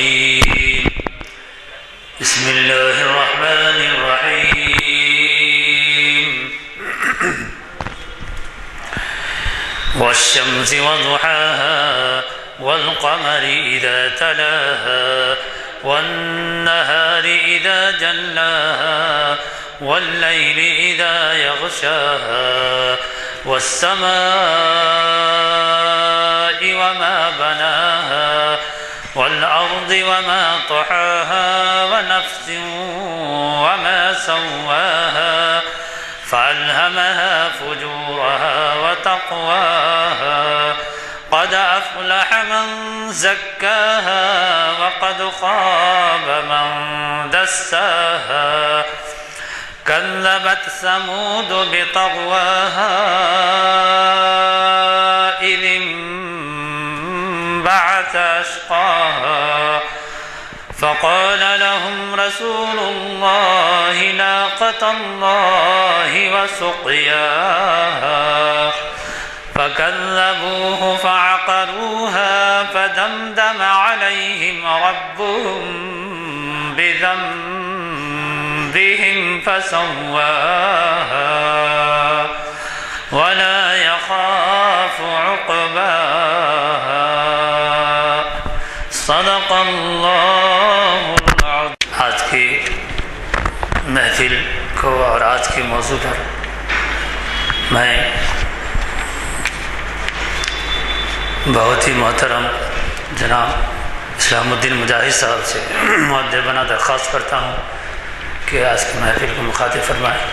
الرجيم بسم الله الرحمن الرحيم والشمس وضحاها والقمر إذا تلاها والنهار إذا جلاها والليل إذا يغشاها والسماء وما بناها والأرض وما طحاها ونفس وما سواها فألهمها فجورها وتقواها قد أفلح من زكاها وقد خاب من دساها كذبت ثمود بطغواها إذ انبعث أشقاها فقال لهم رسول الله ناقة الله وسقياها فكذبوه فعقروها فدمدم عليهم ربهم بذنبهم فسواها ولا يخاف عقباها صدق اللہ العظیم۔ آج کی محفل کو اور آج کے موضوع پر میں بہت ہی محترم جناب اسلام الدین مجاہد صاحب سے مؤدبانہ درخواست کرتا ہوں کہ آج کی محفل کو مخاطب فرمائیں۔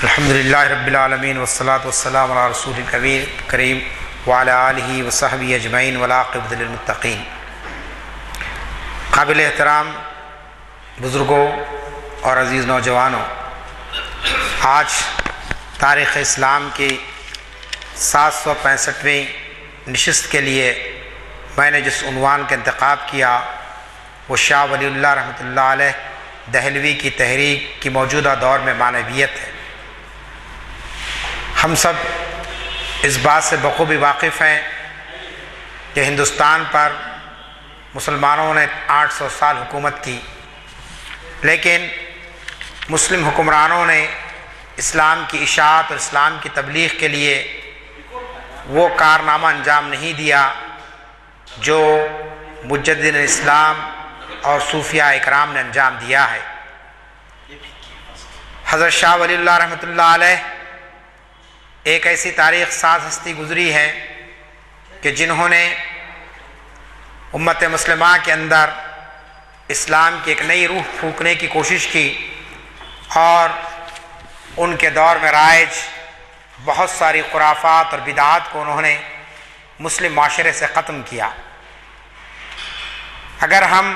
الحمدللہ رب العالمین والصلاة والسلام علی رسول کریم وعلی آلہ وصحبہ اجمعین والعاقبۃ للمتقین۔ قابل احترام بزرگوں اور عزیز نوجوانوں، آج تاریخ اسلام کی 765ویں نشست کے لیے میں نے جس عنوان کا انتخاب کیا وہ شاہ ولی اللہ رحمۃ اللہ علیہ دہلوی کی تحریک کی موجودہ دور میں معنویت ہے۔ ہم سب اس بات سے بخوبی واقف ہیں کہ ہندوستان پر مسلمانوں نے 800 سال حکومت کی، لیکن مسلم حکمرانوں نے اسلام کی اشاعت اور اسلام کی تبلیغ کے لیے وہ کارنامہ انجام نہیں دیا جو مجددین اسلام اور صوفیاء اکرام نے انجام دیا ہے۔ حضرت شاہ ولی اللہ رحمۃ اللہ علیہ ایک ایسی تاریخ ساز ہستی گزری ہے کہ جنہوں نے امت مسلمہ کے اندر اسلام کی ایک نئی روح پھونکنے کی کوشش کی، اور ان کے دور میں رائج بہت ساری خرافات اور بدعات کو انہوں نے مسلم معاشرے سے ختم کیا۔ اگر ہم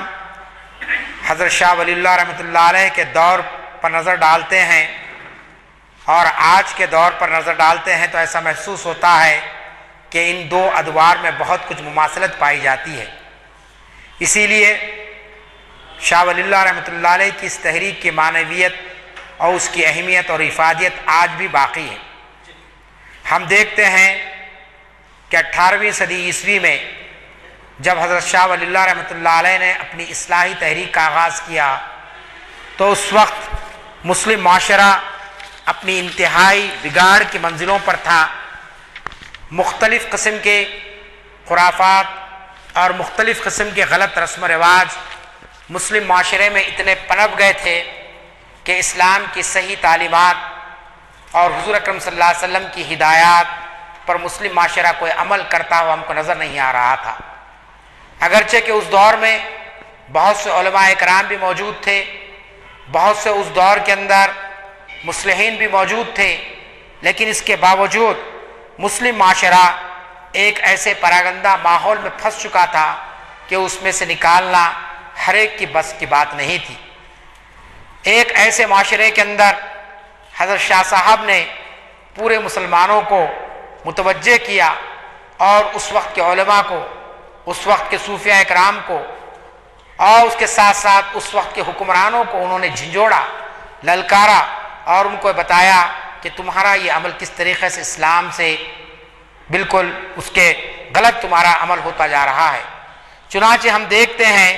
حضرت شاہ ولی اللہ رحمۃ اللہ علیہ کے دور پر نظر ڈالتے ہیں اور آج کے دور پر نظر ڈالتے ہیں تو ایسا محسوس ہوتا ہے کہ ان دو ادوار میں بہت کچھ مماثلت پائی جاتی ہے۔ اسی لیے شاہ ولی اللہ رحمۃ اللہ علیہ کی اس تحریک کی معنویت اور اس کی اہمیت اور افادیت آج بھی باقی ہے۔ ہم دیکھتے ہیں کہ 18ویں صدی عیسوی میں جب حضرت شاہ ولی اللہ رحمۃ اللہ علیہ نے اپنی اصلاحی تحریک کا آغاز کیا تو اس وقت مسلم معاشرہ اپنی انتہائی بگاڑ کی منزلوں پر تھا۔ مختلف قسم کے خرافات اور مختلف قسم کے غلط رسم و رواج مسلم معاشرے میں اتنے پنپ گئے تھے کہ اسلام کی صحیح تعلیمات اور حضور اکرم صلی اللہ علیہ وسلم کی ہدایات پر مسلم معاشرہ کوئی عمل کرتا ہوا ہم کو نظر نہیں آ رہا تھا۔ اگرچہ کہ اس دور میں بہت سے علماء اکرام بھی موجود تھے، بہت سے اس دور کے اندر مصلحین بھی موجود تھے، لیکن اس کے باوجود مسلم معاشرہ ایک ایسے پراگندہ ماحول میں پھنس چکا تھا کہ اس میں سے نکالنا ہر ایک کی بس کی بات نہیں تھی۔ ایک ایسے معاشرے کے اندر حضرت شاہ صاحب نے پورے مسلمانوں کو متوجہ کیا اور اس وقت کے علماء کو، اس وقت کے صوفیاء اکرام کو اور اس کے ساتھ ساتھ اس وقت کے حکمرانوں کو انہوں نے جھنجھوڑا، للکارا اور ان کو بتایا کہ تمہارا یہ عمل کس طریقے سے اسلام سے بالکل اس کے غلط تمہارا عمل ہوتا جا رہا ہے۔ چنانچہ ہم دیکھتے ہیں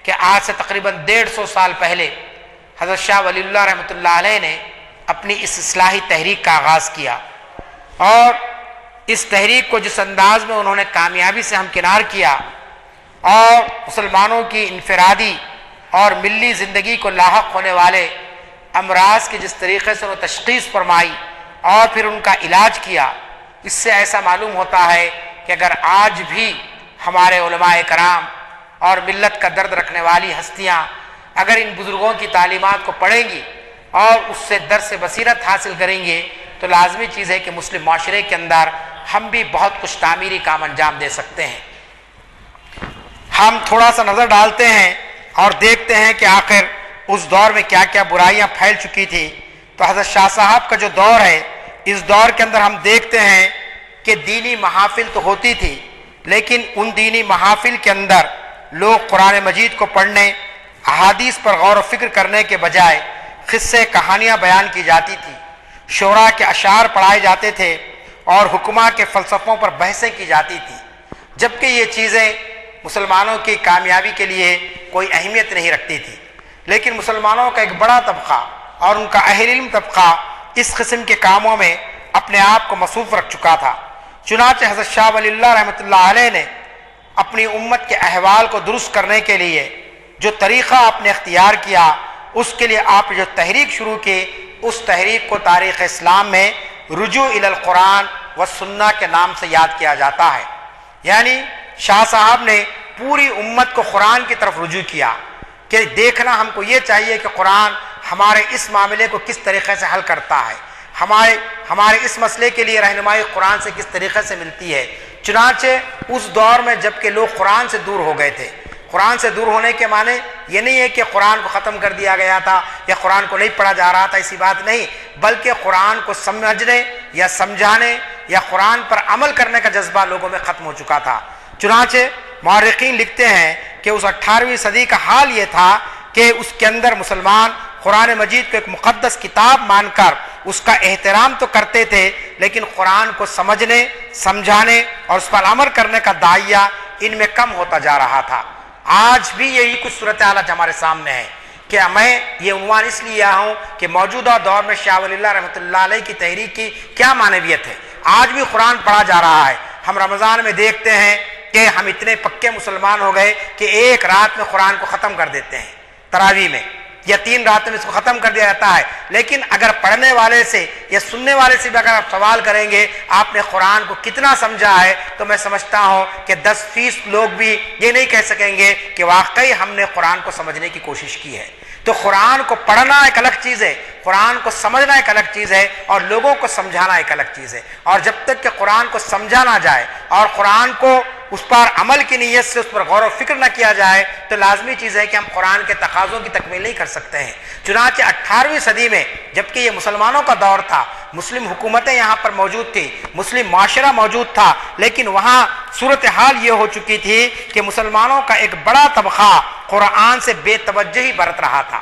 کہ آج سے تقریباً 150 سال پہلے حضرت شاہ ولی اللہ رحمۃ اللہ علیہ نے اپنی اس اصلاحی تحریک کا آغاز کیا، اور اس تحریک کو جس انداز میں انہوں نے کامیابی سے ہمکنار کیا اور مسلمانوں کی انفرادی اور ملی زندگی کو لاحق ہونے والے امراض کی جس طریقے سے انہوں نے تشخیص فرمائی اور پھر ان کا علاج کیا، اس سے ایسا معلوم ہوتا ہے کہ اگر آج بھی ہمارے علماء کرام اور ملت کا درد رکھنے والی ہستیاں اگر ان بزرگوں کی تعلیمات کو پڑھیں گی اور اس سے درس بصیرت حاصل کریں گے تو لازمی چیز ہے کہ مسلم معاشرے کے اندر ہم بھی بہت کچھ تعمیری کام انجام دے سکتے ہیں۔ ہم تھوڑا سا نظر ڈالتے ہیں اور دیکھتے ہیں کہ آخر اس دور میں کیا کیا برائیاں پھیل چکی تھی۔ تو حضرت شاہ صاحب کا جو دور ہے، اس دور کے اندر ہم دیکھتے ہیں کہ دینی محافل تو ہوتی تھی، لیکن ان دینی محافل کے اندر لوگ قرآن مجید کو پڑھنے، احادیث پر غور و فکر کرنے کے بجائے قصے کہانیاں بیان کی جاتی تھی، شعراء کے اشعار پڑھائے جاتے تھے اور حکماء کے فلسفوں پر بحثیں کی جاتی تھی، جبکہ یہ چیزیں مسلمانوں کی کامیابی کے لیے کوئی اہمیت نہیں رکھتی تھی۔ لیکن مسلمانوں کا ایک بڑا طبقہ اور ان کا اہل علم طبقہ اس قسم کے کاموں میں اپنے آپ کو مصروف رکھ چکا تھا۔ چنانچہ حضرت شاہ ولی اللہ رحمۃ اللہ علیہ نے اپنی امت کے احوال کو درست کرنے کے لیے جو طریقہ آپ نے اختیار کیا، اس کے لیے آپ جو تحریک شروع کی، اس تحریک کو تاریخ اسلام میں رجوع الی القرآن والسنہ کے نام سے یاد کیا جاتا ہے۔ یعنی شاہ صاحب نے پوری امت کو قرآن کی طرف رجوع کیا کہ دیکھنا ہم کو یہ چاہیے کہ قرآن ہمارے اس معاملے کو کس طریقے سے حل کرتا ہے، ہمارے اس مسئلے کے لیے رہنمائی قرآن سے کس طریقے سے ملتی ہے۔ چنانچہ اس دور میں جب کہ لوگ قرآن سے دور ہو گئے تھے، قرآن سے دور ہونے کے معنی یہ نہیں ہے کہ قرآن کو ختم کر دیا گیا تھا یا قرآن کو نہیں پڑھا جا رہا تھا، ایسی بات نہیں، بلکہ قرآن کو سمجھنے یا سمجھانے یا قرآن پر عمل کرنے کا جذبہ لوگوں میں ختم ہو چکا تھا۔ چنانچہ مورخین لکھتے ہیں کہ اس 18ویں صدی کا حال یہ تھا کہ اس کے اندر مسلمان قرآن مجید کو ایک مقدس کتاب مان کر اس کا احترام تو کرتے تھے، لیکن قرآن کو سمجھنے، سمجھانے اور اس پر عمل کرنے کا داعیہ ان میں کم ہوتا جا رہا تھا۔ آج بھی یہی کچھ صورتحال ہمارے سامنے ہے کہ میں یہ عنوان اس لیے آیا ہوں کہ موجودہ دور میں شاہ ولی اللہ رحمۃ اللہ علیہ کی تحریک کی کیا معنویت ہے۔ آج بھی قرآن پڑھا جا رہا ہے۔ ہم رمضان میں دیکھتے ہیں کہ ہم اتنے پکے مسلمان ہو گئے کہ ایک رات میں قرآن کو ختم کر دیتے ہیں، تراویح میں یا 3 راتوں میں اس کو ختم کر دیا جاتا ہے۔ لیکن اگر پڑھنے والے سے یا سننے والے سے بھی اگر آپ سوال کریں گے آپ نے قرآن کو کتنا سمجھا ہے، تو میں سمجھتا ہوں کہ 10% لوگ بھی یہ نہیں کہہ سکیں گے کہ واقعی ہم نے قرآن کو سمجھنے کی کوشش کی ہے۔ تو قرآن کو پڑھنا ایک الگ چیز ہے، قرآن کو سمجھنا ایک الگ چیز ہے، اور لوگوں کو سمجھانا ایک الگ چیز ہے۔ اور جب تک کہ قرآن کو سمجھا نہ جائے اور قرآن کو اس پر عمل کی نیت سے اس پر غور و فکر نہ کیا جائے تو لازمی چیز ہے کہ ہم قرآن کے تقاضوں کی تکمیل نہیں کر سکتے ہیں۔ چنانچہ 18ویں صدی میں جبکہ یہ مسلمانوں کا دور تھا، مسلم حکومتیں یہاں پر موجود تھی، مسلم معاشرہ موجود تھا، لیکن وہاں صورتحال یہ ہو چکی تھی کہ مسلمانوں کا ایک بڑا طبقہ قرآن سے بے توجہی برت رہا تھا۔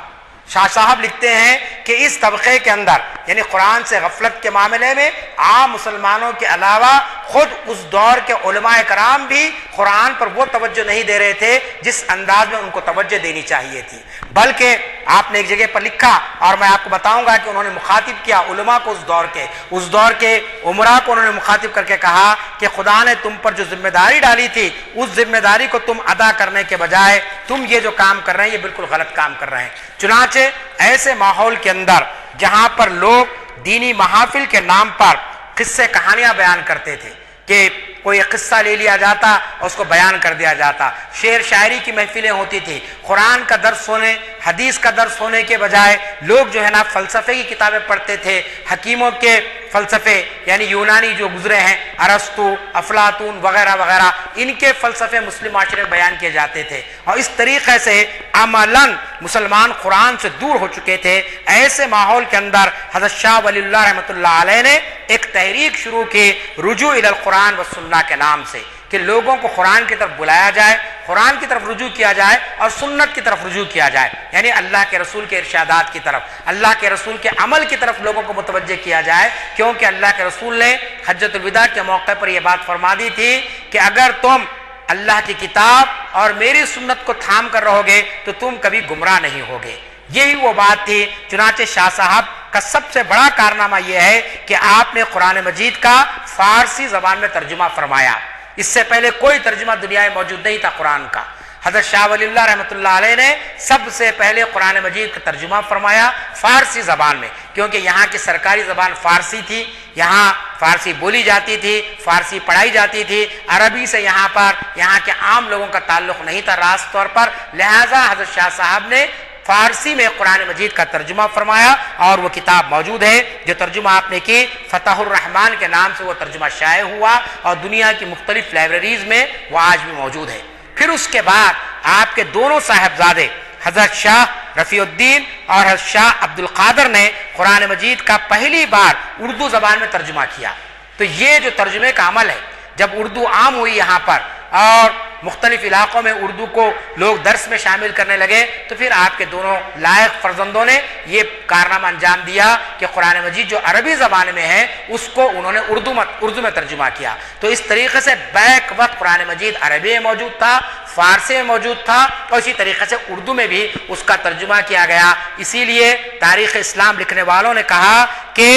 شاہ صاحب لکھتے ہیں کہ اس طبقے کے اندر یعنی قرآن سے غفلت کے معاملے میں عام مسلمانوں کے علاوہ خود اس دور کے علماء کرام بھی قرآن پر وہ توجہ نہیں دے رہے تھے جس انداز میں ان کو توجہ دینی چاہیے تھی، بلکہ آپ نے ایک جگہ پر لکھا اور میں آپ کو بتاؤں گا کہ انہوں نے مخاطب کیا علماء کو، اس دور کے عمراء کو انہوں نے مخاطب کر کے کہا کہ خدا نے تم پر جو ذمہ داری ڈالی تھی اس ذمہ داری کو تم ادا کرنے کے بجائے تم یہ جو کام کر رہے ہیں یہ بالکل غلط کام کر رہے ہیں۔ چنانچہ ایسے ماحول کے اندر جہاں پر لوگ دینی محافل کے نام پر قصے کہانیاں بیان کرتے تھے کہ کوئی قصہ لے لیا جاتا اور اس کو بیان کر دیا جاتا، شعر شاعری کی محفلیں ہوتی تھی، قرآن کا درس ہونے، حدیث کا درس ہونے کے بجائے لوگ جو ہے نا فلسفے کی کتابیں پڑھتے تھے، حکیموں کے فلسفے یعنی یونانی جو گزرے ہیں ارسطو، افلاطون وغیرہ وغیرہ، ان کے فلسفے مسلم معاشرے میں بیان کیے جاتے تھے، اور اس طریقے سے عملاً مسلمان قرآن سے دور ہو چکے تھے۔ ایسے ماحول کے اندر حضرت شاہ ولی اللہ رحمۃ اللہ علیہ نے ایک تحریک شروع کی رجوع الی القرآن والسنہ کے نام سے کہ لوگوں کو قرآن کی طرف بلایا جائے، قرآن کی طرف رجوع کیا جائے اور سنت کی طرف رجوع کیا جائے، یعنی اللہ کے رسول کے ارشادات کی طرف، اللہ کے رسول کے عمل کی طرف لوگوں کو متوجہ کیا جائے، کیونکہ اللہ کے رسول نے حجۃ الوداع کے موقع پر یہ بات فرما دی تھی کہ اگر تم اللہ کی کتاب اور میری سنت کو تھام کر رہو گے تو تم کبھی گمراہ نہیں ہوگے۔ یہی وہ بات تھی۔ چنانچہ شاہ صاحب کا سب سے بڑا کارنامہ یہ ہے کہ آپ نے قرآن مجید کا فارسی زبان میں ترجمہ فرمایا۔ اس سے پہلے کوئی ترجمہ دنیا میں موجود نہیں تھا قرآن کا۔ حضرت شاہ ولی اللہ رحمۃ اللہ علیہ نے سب سے پہلے قرآن مجید کا ترجمہ فرمایا فارسی زبان میں، کیونکہ یہاں کی سرکاری زبان فارسی تھی، یہاں فارسی بولی جاتی تھی، فارسی پڑھائی جاتی تھی، عربی سے یہاں کے عام لوگوں کا تعلق نہیں تھا راست طور پر، لہٰذا حضرت شاہ صاحب نے فارسی میں قرآن مجید کا ترجمہ فرمایا، اور وہ کتاب موجود ہے جو ترجمہ آپ نے کی فتح الرحمن کے نام سے وہ ترجمہ شائع ہوا، اور دنیا کی مختلف لائبریریز میں وہ آج بھی موجود ہے۔ پھر اس کے بعد آپ کے دونوں صاحبزادے حضرت شاہ رفیع الدین اور حضرت شاہ عبد القادر نے قرآن مجید کا پہلی بار اردو زبان میں ترجمہ کیا۔ تو یہ جو ترجمے کا عمل ہے، جب اردو عام ہوئی یہاں پر اور مختلف علاقوں میں اردو کو لوگ درس میں شامل کرنے لگے، تو پھر آپ کے دونوں لائق فرزندوں نے یہ کارنامہ انجام دیا کہ قرآن مجید جو عربی زبان میں ہے اس کو انہوں نے اردو میں ترجمہ کیا۔ تو اس طریقے سے بیک وقت قرآن مجید عربی میں موجود تھا، فارسی میں موجود تھا، اور اسی طریقے سے اردو میں بھی اس کا ترجمہ کیا گیا۔ اسی لیے تاریخ اسلام لکھنے والوں نے کہا کہ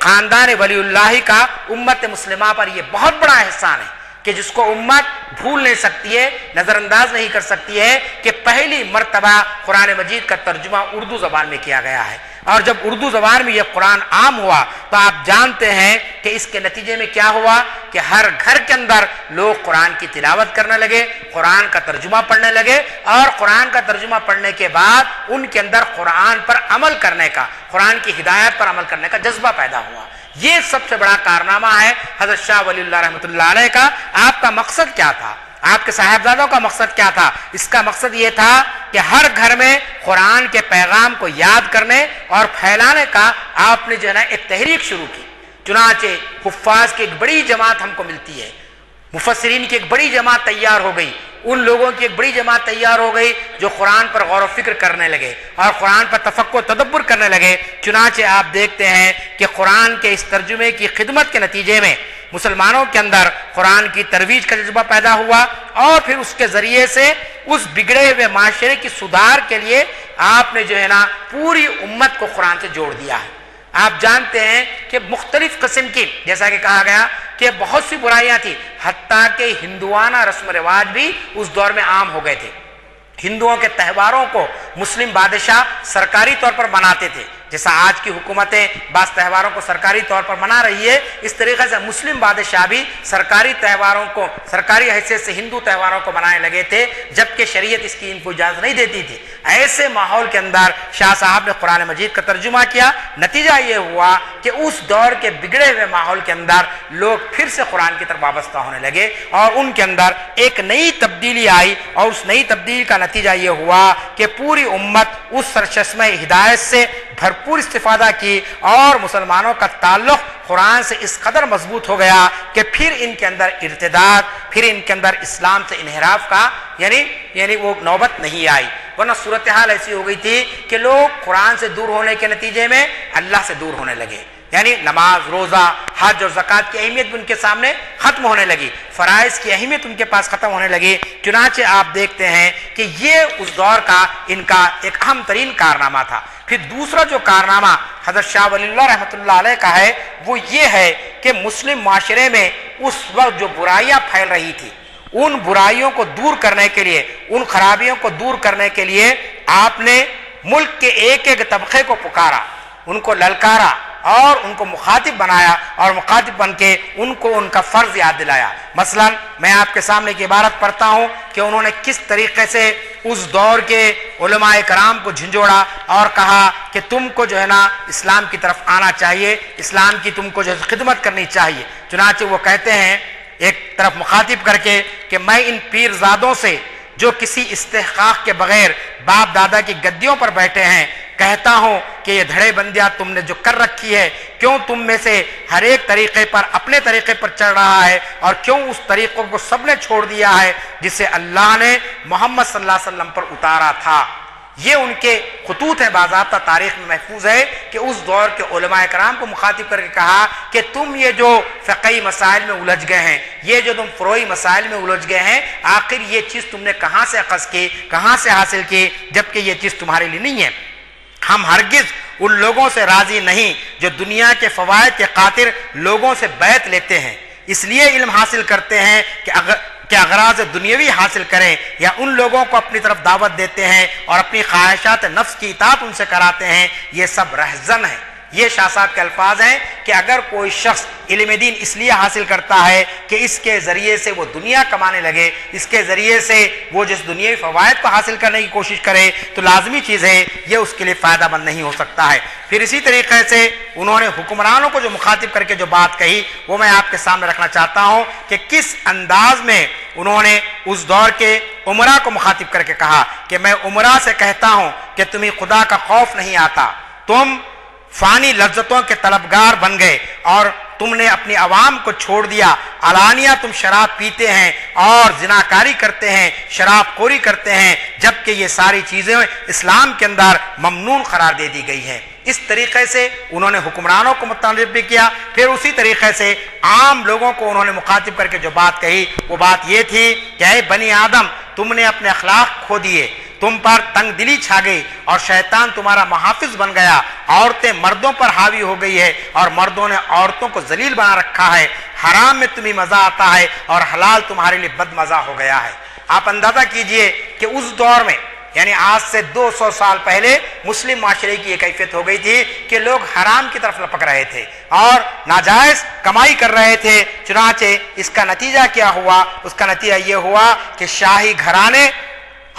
خاندان ولی اللہ کا امت مسلمہ پر یہ بہت بڑا احسان ہے کہ جس کو امت بھول نہیں سکتی ہے، نظر انداز نہیں کر سکتی ہے، کہ پہلی مرتبہ قرآن مجید کا ترجمہ اردو زبان میں کیا گیا ہے۔ اور جب اردو زبان میں یہ قرآن عام ہوا تو آپ جانتے ہیں کہ اس کے نتیجے میں کیا ہوا کہ ہر گھر کے اندر لوگ قرآن کی تلاوت کرنے لگے، قرآن کا ترجمہ پڑھنے لگے، اور قرآن کا ترجمہ پڑھنے کے بعد ان کے اندر قرآن پر عمل کرنے کا، قرآن کی ہدایت پر عمل کرنے کا جذبہ پیدا ہوا۔ یہ سب سے بڑا کارنامہ ہے حضرت شاہ ولی اللہ رحمۃ اللہ علیہ کا۔ آپ کا مقصد کیا تھا؟ آپ کے صاحبزادوں کا مقصد کیا تھا؟ اس کا مقصد یہ تھا کہ ہر گھر میں قرآن کے پیغام کو یاد کرنے اور پھیلانے کا آپ نے جو ہے نا ایک تحریک شروع کی۔ چنانچہ حفاظ کی ایک بڑی جماعت ہم کو ملتی ہے، مفسرین کی ایک بڑی جماعت تیار ہو گئی، ان لوگوں کی ایک بڑی جماعت تیار ہو گئی جو قرآن پر غور و فکر کرنے لگے اور قرآن پر تفکر تدبر کرنے لگے۔ چنانچہ آپ دیکھتے ہیں کہ قرآن کے اس ترجمے کی خدمت کے نتیجے میں مسلمانوں کے اندر قرآن کی ترویج کا جذبہ پیدا ہوا، اور پھر اس کے ذریعے سے اس بگڑے ہوئے معاشرے کی سدھار کے لیے آپ نے جو ہے نا پوری امت کو قرآن سے جوڑ دیا ہے۔ آپ جانتے ہیں کہ مختلف قسم کی، جیسا کہ کہا گیا کہ بہت سی برائیاں تھیں، حتیٰ کہ ہندوانہ رسم و رواج بھی اس دور میں عام ہو گئے تھے۔ ہندوؤں کے تہواروں کو مسلم بادشاہ سرکاری طور پر مناتے تھے، جیسا آج کی حکومتیں بعض تہواروں کو سرکاری طور پر منا رہی ہے، اس طریقے سے مسلم بادشاہ بھی سرکاری تہواروں کو، سرکاری حیثیت سے ہندو تہواروں کو منانے لگے تھے، جبکہ شریعت اس کی ان کو اجازت نہیں دیتی تھی۔ ایسے ماحول کے اندر شاہ صاحب نے قرآن مجید کا ترجمہ کیا۔ نتیجہ یہ ہوا کہ اس دور کے بگڑے ہوئے ماحول کے اندر لوگ پھر سے قرآن کی طرف وابستہ ہونے لگے، اور ان کے اندر ایک نئی تبدیلی آئی، اور اس نئی تبدیلی کا نتیجہ یہ ہوا کہ پوری امت اس سرچشمہ ہدایت سے بھرپور استفادہ کی، اور مسلمانوں کا تعلق قرآن سے اس قدر مضبوط ہو گیا کہ پھر ان کے اندر ارتداد، پھر ان کے اندر اسلام سے انحراف کا یعنی وہ نوبت نہیں آئی، ورنہ صورتحال ایسی ہو گئی تھی کہ لوگ قرآن سے دور ہونے کے نتیجے میں اللہ سے دور ہونے لگے، یعنی نماز، روزہ، حج اور زکوٰۃ کی اہمیت بھی ان کے سامنے ختم ہونے لگی، فرائض کی اہمیت ان کے پاس ختم ہونے لگی۔ چنانچہ آپ دیکھتے ہیں کہ یہ اس دور کا ان کا ایک اہم ترین کارنامہ تھا۔ پھر دوسرا جو کارنامہ حضرت شاہ ولی اللہ رحمۃ اللہ علیہ کا ہے وہ یہ ہے کہ مسلم معاشرے میں اس وقت جو برائیاں پھیل رہی تھی، ان برائیوں کو دور کرنے کے لیے، ان خرابیوں کو دور کرنے کے لیے آپ نے ملک کے ایک ایک طبقے کو پکارا، ان کو للکارا اور ان کو مخاطب بنایا، اور مخاطب بن کے ان کو ان کا فرض یاد دلایا۔ مثلا میں آپ کے سامنے کی عبارت پڑھتا ہوں کہ انہوں نے کس طریقے سے اس دور کے علماء کرام کو جھنجھوڑا اور کہا کہ تم کو جو ہے نا اسلام کی طرف آنا چاہیے، اسلام کی تم کو جو ہے خدمت کرنی چاہیے۔ چنانچہ وہ کہتے ہیں ایک طرف مخاطب کر کے کہ میں ان پیرزادوں سے جو کسی استحقاق کے بغیر باپ دادا کی گدیوں پر بیٹھے ہیں کہتا ہوں کہ یہ دھڑے بندیاں تم نے جو کر رکھی ہے، کیوں تم میں سے ہر ایک طریقے پر اپنے طریقے پر چل رہا ہے، اور کیوں اس طریقوں کو سب نے چھوڑ دیا ہے جسے اللہ نے محمد صلی اللہ علیہ وسلم پر اتارا تھا۔ یہ ان کے خطوط ہیں، باضابطہ تاریخ میں محفوظ ہے کہ اس دور کے علماء کرام کو مخاطب کر کے کہا کہ تم یہ جو فقہی مسائل میں الجھ گئے ہیں، یہ جو تم فروعی مسائل میں الجھ گئے ہیں، آخر یہ چیز تم نے کہاں سے اخذ کی، کہاں سے حاصل کی، جبکہ یہ چیز تمہارے لیے نہیں ہے۔ ہم ہرگز ان لوگوں سے راضی نہیں جو دنیا کے فوائد کے خاطر لوگوں سے بیعت لیتے ہیں، اس لیے علم حاصل کرتے ہیں کہ اغراض دنیاوی حاصل کریں، یا ان لوگوں کو اپنی طرف دعوت دیتے ہیں اور اپنی خواہشات نفس کی اطاعت ان سے کراتے ہیں، یہ سب رہزن ہے۔ یہ شاہ صاحب کے الفاظ ہیں کہ اگر کوئی شخص علم دین اس لیے حاصل کرتا ہے کہ اس کے ذریعے سے وہ دنیا کمانے لگے، اس کے ذریعے سے وہ جس دنیاوی فوائد کو حاصل کرنے کی کوشش کرے، تو لازمی چیز ہے یہ اس کے لیے فائدہ مند نہیں ہو سکتا ہے۔ پھر اسی طریقے سے انہوں نے حکمرانوں کو جو مخاطب کر کے جو بات کہی وہ میں آپ کے سامنے رکھنا چاہتا ہوں کہ کس انداز میں انہوں نے اس دور کے عمرا کو مخاطب کر کے کہا کہ میں عمرا سے کہتا ہوں کہ تمہیں خدا کا خوف نہیں آتا، تم فانی لذتوں کے طلبگار بن گئے اور تم نے اپنی عوام کو چھوڑ دیا، علانیہ تم شراب پیتے ہیں اور زناکاری کرتے ہیں، شراب خوری کرتے ہیں، جبکہ یہ ساری چیزیں اسلام کے اندر ممنون قرار دے دی گئی ہیں۔ اس طریقے سے انہوں نے حکمرانوں کو متنبہ بھی کیا۔ پھر اسی طریقے سے عام لوگوں کو انہوں نے مخاطب کر کے جو بات کہی وہ بات یہ تھی کہ اے بنی آدم، تم نے اپنے اخلاق کھو دیے، تم پر تنگ دلی چھا گئی اور شیطان تمہارا محافظ بن گیا، عورتیں مردوں پر حاوی ہو گئی ہے اور مردوں نے عورتوں کو ذلیل بنا رکھا ہے، حرام میں تمہیں مزہ آتا ہے اور حلال تمہارے لیے بد مزہ ہو گیا ہے۔ آپ اندازہ کیجئے کہ اس دور میں یعنی آج سے 200 سال پہلے مسلم معاشرے کی یہ کیفیت ہو گئی تھی کہ لوگ حرام کی طرف لپک رہے تھے اور ناجائز کمائی کر رہے تھے۔ چنانچہ اس کا نتیجہ کیا ہوا؟ اس کا نتیجہ یہ ہوا کہ شاہی گھرانے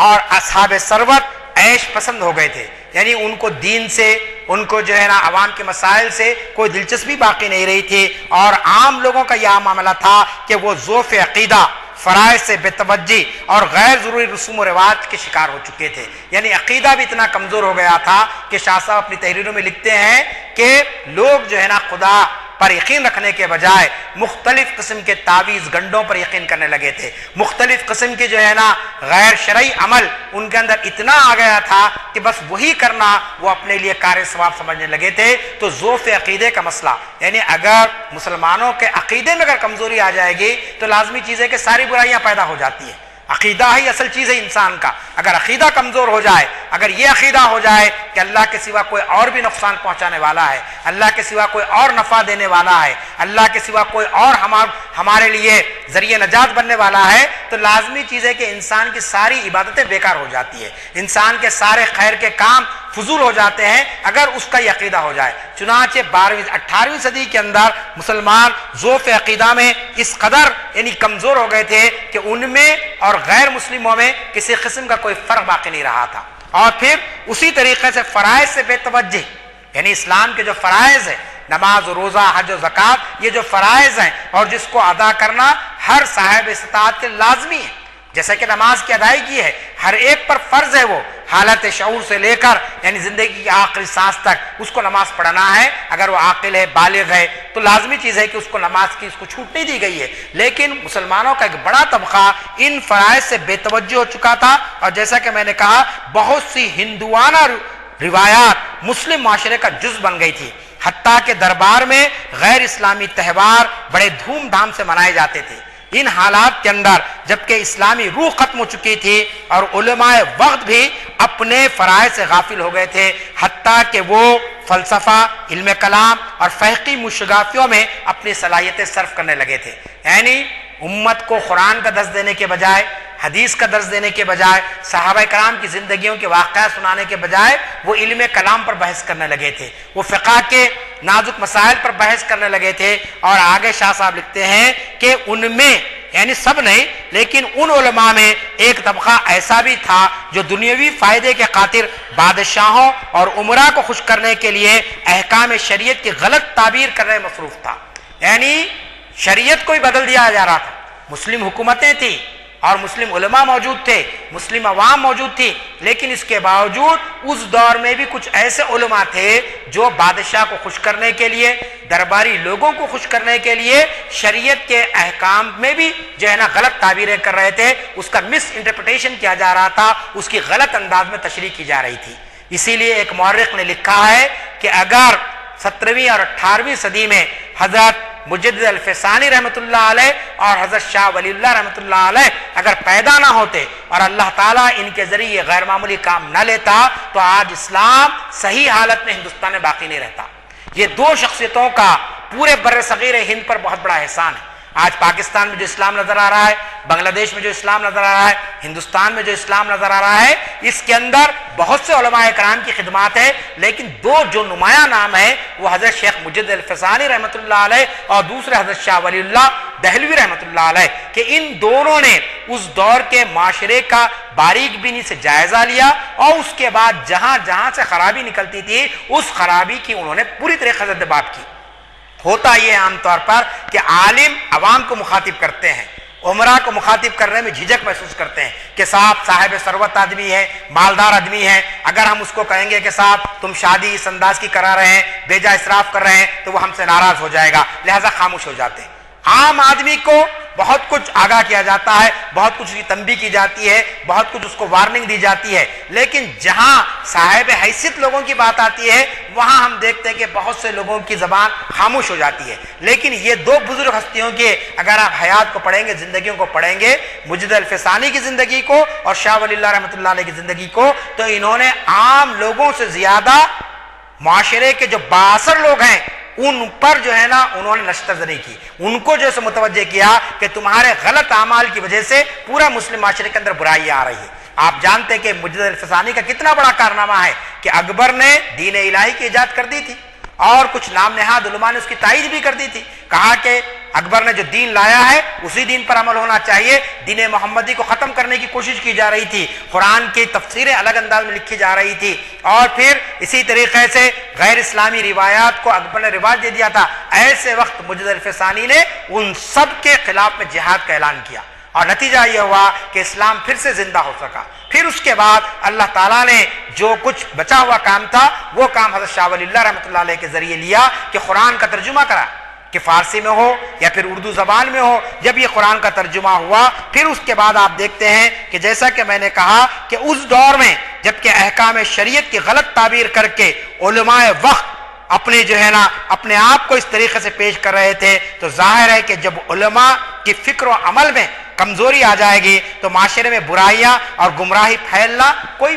اور اصحاب ثروت عیش پسند ہو گئے تھے، یعنی ان کو دین سے، ان کو جو ہے نا عوام کے مسائل سے کوئی دلچسپی باقی نہیں رہی تھی، اور عام لوگوں کا یہ معاملہ تھا کہ وہ ذوف عقیدہ، فرائض سے بے توجہی اور غیر ضروری رسوم و رواج کے شکار ہو چکے تھے۔ یعنی عقیدہ بھی اتنا کمزور ہو گیا تھا کہ شاہ صاحب اپنی تحریروں میں لکھتے ہیں کہ لوگ جو ہے نا خدا پر یقین رکھنے کے بجائے مختلف قسم کے تعویذ گنڈوں پر یقین کرنے لگے تھے، مختلف قسم کے جو ہے نا غیر شرعی عمل ان کے اندر اتنا آ گیا تھا کہ بس وہی کرنا وہ اپنے لیے کار ثواب سمجھنے لگے تھے۔ تو ذوف عقیدے کا مسئلہ، یعنی اگر مسلمانوں کے عقیدے میں اگر کمزوری آ جائے گی تو لازمی چیز ہے کہ ساری برائیاں پیدا ہو جاتی ہیں۔ عقیدہ ہی اصل چیز ہے انسان کا، اگر عقیدہ کمزور ہو جائے، اگر یہ عقیدہ ہو جائے کہ اللہ کے سوا کوئی اور بھی نقصان پہنچانے والا ہے، اللہ کے سوا کوئی اور نفع دینے والا ہے، اللہ کے سوا کوئی اور ہمارے لیے ذریعہ نجات بننے والا ہے، تو لازمی چیز ہے کہ انسان کی ساری عبادتیں بیکار ہو جاتی ہے، انسان کے سارے خیر کے کام فضول ہو جاتے ہیں اگر اس کا یہ عقیدہ ہو جائے۔ چنانچہ 18ویں صدی کے اندر مسلمان ذوف عقیدہ میں اس قدر یعنی کمزور ہو گئے تھے کہ ان میں اور غیر مسلموں میں کسی قسم کا کوئی فرق باقی نہیں رہا تھا۔ اور پھر اسی طریقے سے فرائض سے بے توجہ، یعنی اسلام کے جو فرائض ہیں، نماز و روزہ، حج و زکوٰۃ، یہ جو فرائض ہیں اور جس کو ادا کرنا ہر صاحب استطاعت کے لازمی ہے، جیسا کہ نماز کی ادائیگی ہے، ہر ایک پر فرض ہے، وہ حالت شعور سے لے کر یعنی زندگی کی آخری سانس تک اس کو نماز پڑھنا ہے۔ اگر وہ عاقل ہے، بالغ ہے، تو لازمی چیز ہے کہ اس کو نماز کی اس کو چھوٹ نہیں دی گئی ہے۔ لیکن مسلمانوں کا ایک بڑا طبقہ ان فرائض سے بے توجہ ہو چکا تھا، اور جیسا کہ میں نے کہا بہت سی ہندوانہ روایات مسلم معاشرے کا جز بن گئی تھی، حتیٰ کہ دربار میں غیر اسلامی تہوار بڑے دھوم دھام سے منائے جاتے تھے۔ ان حالات کے اندر جبکہ اسلامی روح ختم ہو چکی تھی اور علماء وقت بھی اپنے فرائض سے غافل ہو گئے تھے، حتیٰ کہ وہ فلسفہ، علم کلام اور فقہی مشغافیوں میں اپنی صلاحیتیں صرف کرنے لگے تھے۔ یعنی امت کو قرآن کا درس دینے کے بجائے، حدیث کا درس دینے کے بجائے، صحابہ کرام کی زندگیوں کے واقعات سنانے کے بجائے وہ علم کلام پر بحث کرنے لگے تھے، وہ فقہ کے نازک مسائل پر بحث کرنے لگے تھے۔ اور آگے شاہ صاحب لکھتے ہیں کہ ان میں یعنی سب نہیں لیکن ان علماء میں ایک طبقہ ایسا بھی تھا جو دنیاوی فائدے کے خاطر بادشاہوں اور امراء کو خوش کرنے کے لیے احکام شریعت کی غلط تعبیر کرنے میں مصروف تھا، یعنی شریعت کو ہی بدل دیا جا رہا تھا۔ مسلم حکومتیں تھیں اور مسلم علماء موجود تھے، مسلم عوام موجود تھی، لیکن اس کے باوجود اس دور میں بھی کچھ ایسے علماء تھے جو بادشاہ کو خوش کرنے کے لیے، درباری لوگوں کو خوش کرنے کے لیے شریعت کے احکام میں بھی جو ہے نا غلط تعبیریں کر رہے تھے، اس کا مس انٹرپریٹیشن کیا جا رہا تھا، اس کی غلط انداز میں تشریح کی جا رہی تھی۔ اسی لیے ایک مورخ نے لکھا ہے کہ اگر 17ویں اور 18ویں صدی میں حضرت مجدد الفسانی رحمۃ اللہ علیہ اور حضرت شاہ ولی اللہ رحمۃ اللہ علیہ اگر پیدا نہ ہوتے اور اللہ تعالیٰ ان کے ذریعے غیر معمولی کام نہ لیتا تو آج اسلام صحیح حالت میں ہندوستان میں باقی نہیں رہتا۔ یہ دو شخصیتوں کا پورے بر صغیر ہند پر بہت بڑا احسان ہے۔ آج پاکستان میں جو اسلام نظر آ رہا ہے، بنگلہ دیش میں جو اسلام نظر آ رہا ہے، ہندوستان میں جو اسلام نظر آ رہا ہے، اس کے اندر بہت سے علماء کرام کی خدمات ہے، لیکن دو جو نمایاں نام ہیں وہ حضرت شیخ مجدد الفسانی رحمۃ اللہ علیہ اور دوسرے حضرت شاہ ولی اللہ دہلوی رحمۃ اللہ علیہ، کہ ان دونوں نے اس دور کے معاشرے کا باریک بینی سے جائزہ لیا اور اس کے بعد جہاں جہاں سے خرابی نکلتی تھی اس خرابی کی انہوں نے پوری طریقے سے دباب کی۔ ہوتا یہ عام طور پر کہ عالم عوام کو مخاطب کرتے ہیں، عمرہ کو مخاطب کرنے میں جھجک محسوس کرتے ہیں کہ صاحب ثروت آدمی ہے، مالدار آدمی ہے، اگر ہم اس کو کہیں گے کہ صاحب تم شادی اس انداز کی کرا رہے ہیں، بیجا اسراف کر رہے ہیں، تو وہ ہم سے ناراض ہو جائے گا، لہذا خاموش ہو جاتے ہیں۔ عام آدمی کو بہت کچھ آگاہ کیا جاتا ہے، بہت کچھ کی تنبیہ کی جاتی ہے، بہت کچھ اس کو وارننگ دی جاتی ہے، لیکن جہاں صاحب حیثیت لوگوں کی بات آتی ہے وہاں ہم دیکھتے ہیں کہ بہت سے لوگوں کی زبان خاموش ہو جاتی ہے۔ لیکن یہ دو بزرگ ہستیوں کے اگر آپ حیات کو پڑھیں گے، زندگیوں کو پڑھیں گے، مجدد الفسانی کی زندگی کو اور شاہ ولی اللہ رحمۃ اللہ علیہ کی زندگی کو، تو انہوں نے عام لوگوں سے زیادہ معاشرے کے جو بااثر لوگ ہیں ان پر جو ہے نا انہوں نے نشتر زنی کی، ان کو جو ہے متوجہ کیا کہ تمہارے غلط اعمال کی وجہ سے پورا مسلم معاشرے کے اندر برائیاں آ رہی ہے۔ آپ جانتے ہیں کہ مجدد الفسانی کا کتنا بڑا کارنامہ ہے کہ اکبر نے دین الہی کی ایجاد کر دی تھی اور کچھ نام نہاد علماء نے اس کی تائید بھی کر دی تھی، کہا کہ اکبر نے جو دین لایا ہے اسی دین پر عمل ہونا چاہیے، دین محمدی کو ختم کرنے کی کوشش کی جا رہی تھی، قرآن کی تفسیریں الگ انداز میں لکھی جا رہی تھی، اور پھر اسی طریقے سے غیر اسلامی روایات کو اکبر نے رواج دے دیا تھا۔ ایسے وقت مجدد الفسانی نے ان سب کے خلاف میں جہاد کا اعلان کیا اور نتیجہ یہ ہوا کہ اسلام پھر سے زندہ ہو سکا۔ پھر اس کے بعد اللہ تعالیٰ نے جو کچھ بچا ہوا کام تھا وہ کام حضرت شاہ ولی اللہ رحمۃ اللہ علیہ کے ذریعے لیا کہ قرآن کا ترجمہ کرا، کہ فارسی میں ہو یا پھر اردو زبان میں ہو۔ جب یہ قرآن کا ترجمہ ہوا پھر اس کے بعد آپ دیکھتے ہیں کہ جیسا کہ میں نے کہا کہ اس دور میں جب کہ احکام شریعت کی غلط تعبیر کر کے علماء وقت اپنے جو ہے نا اپنے آپ کو اس طریقے سے پیش کر رہے تھے، تو ظاہر ہے کہ جب علماء کی فکر و عمل میں کمزوری آ جائے گی تو معاشرے میں برائیاں اور گمراہی پھیلنا کوئی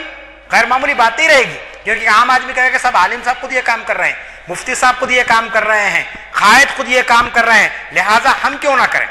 غیر معمولی بات نہیں رہے گی، کیونکہ عام آدمی کہے کہ سب عالم صاحب خود یہ کام کر رہے ہیں، مفتی صاحب خود یہ کام کر رہے ہیں، قائد خود یہ کام کر رہے ہیں، لہٰذا ہم کیوں نہ کریں۔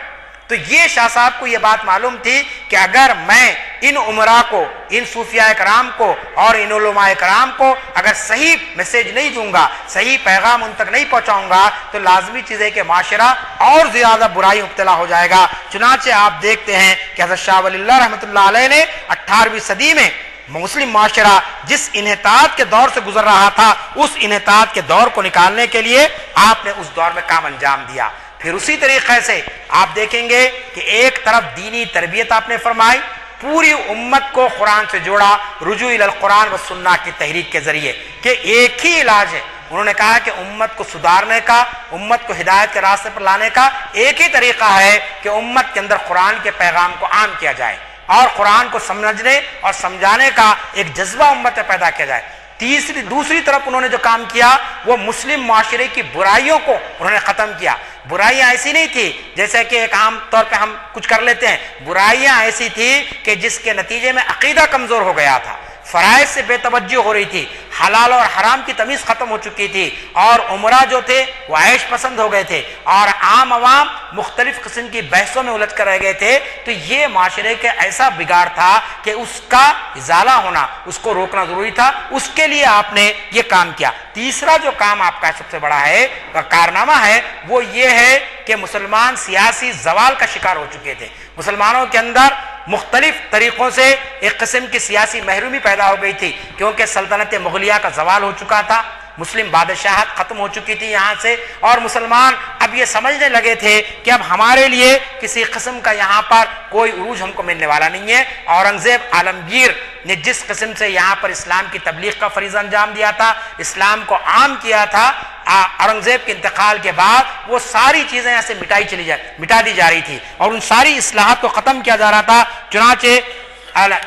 تو یہ شاہ صاحب کو یہ بات معلوم تھی کہ اگر میں ان عمراء کو، ان صوفیاء کرام کو اور ان علماء کرام کو اگر صحیح میسیج نہیں دوں گا، صحیح پیغام ان تک نہیں پہنچاؤں گا تو لازمی چیز ہے کہ معاشرہ اور زیادہ برائی مبتلا ہو جائے گا۔ چنانچہ آپ دیکھتے ہیں کہ حضرت شاہ ولی اللہ رحمۃ اللہ علیہ نے 18ویں صدی میں مسلم معاشرہ جس انحطاط کے دور سے گزر رہا تھا اس انحطاط کے دور کو نکالنے کے لیے آپ نے اس دور میں کام انجام دیا۔ پھر اسی طریقے سے آپ دیکھیں گے کہ ایک طرف دینی تربیت آپ نے فرمائی، پوری امت کو قرآن سے جوڑا، رجوع الی القرآن و سنہ کی تحریک کے ذریعے، کہ ایک ہی علاج ہے۔ انہوں نے کہا کہ امت کو سدھارنے کا، امت کو ہدایت کے راستے پر لانے کا ایک ہی طریقہ ہے کہ امت کے اندر قرآن کے پیغام کو عام کیا جائے اور قرآن کو سمجھنے اور سمجھانے کا ایک جذبہ امت میں پیدا کیا جائے۔ دوسری طرف انہوں نے جو کام کیا وہ مسلم معاشرے کی برائیوں کو انہوں نے ختم کیا۔ برائیاں ایسی نہیں تھی جیسے کہ ایک عام طور پہ ہم کچھ کر لیتے ہیں، برائیاں ایسی تھی کہ جس کے نتیجے میں عقیدہ کمزور ہو گیا تھا، فرائض سے بے توجہ ہو رہی تھی، حلال اور حرام کی تمیز ختم ہو چکی تھی، اور عمرہ جو تھے وہ عیش پسند ہو گئے تھے، اور عام عوام مختلف قسم کی بحثوں میں الجھ کر رہ گئے تھے۔ تو یہ معاشرے کے ایسا بگاڑ تھا کہ اس کا ازالہ ہونا، اس کو روکنا ضروری تھا، اس کے لیے آپ نے یہ کام کیا۔ تیسرا جو کام آپ کا سب سے بڑا ہے کارنامہ ہے وہ یہ ہے کہ مسلمان سیاسی زوال کا شکار ہو چکے تھے، مسلمانوں کے اندر مختلف طریقوں سے ایک قسم کی سیاسی محرومی پیدا ہو گئی تھی، کیونکہ سلطنت مغلیہ کا زوال ہو چکا تھا، مسلم بادشاہت ختم ہو چکی تھی یہاں سے، اور مسلمان اب یہ سمجھنے لگے تھے کہ اب ہمارے لیے کسی قسم کا یہاں پر کوئی عروج ہم کو ملنے والا نہیں ہے۔ اورنگزیب عالمگیر نے جس قسم سے یہاں پر اسلام کی تبلیغ کا فریضہ انجام دیا تھا، اسلام کو عام کیا تھا، اورنگزیب کے انتقال کے بعد وہ ساری چیزیں ایسے مٹا دی جا رہی تھی اور ان ساری اصلاحات کو ختم کیا جا رہا تھا۔ چنانچہ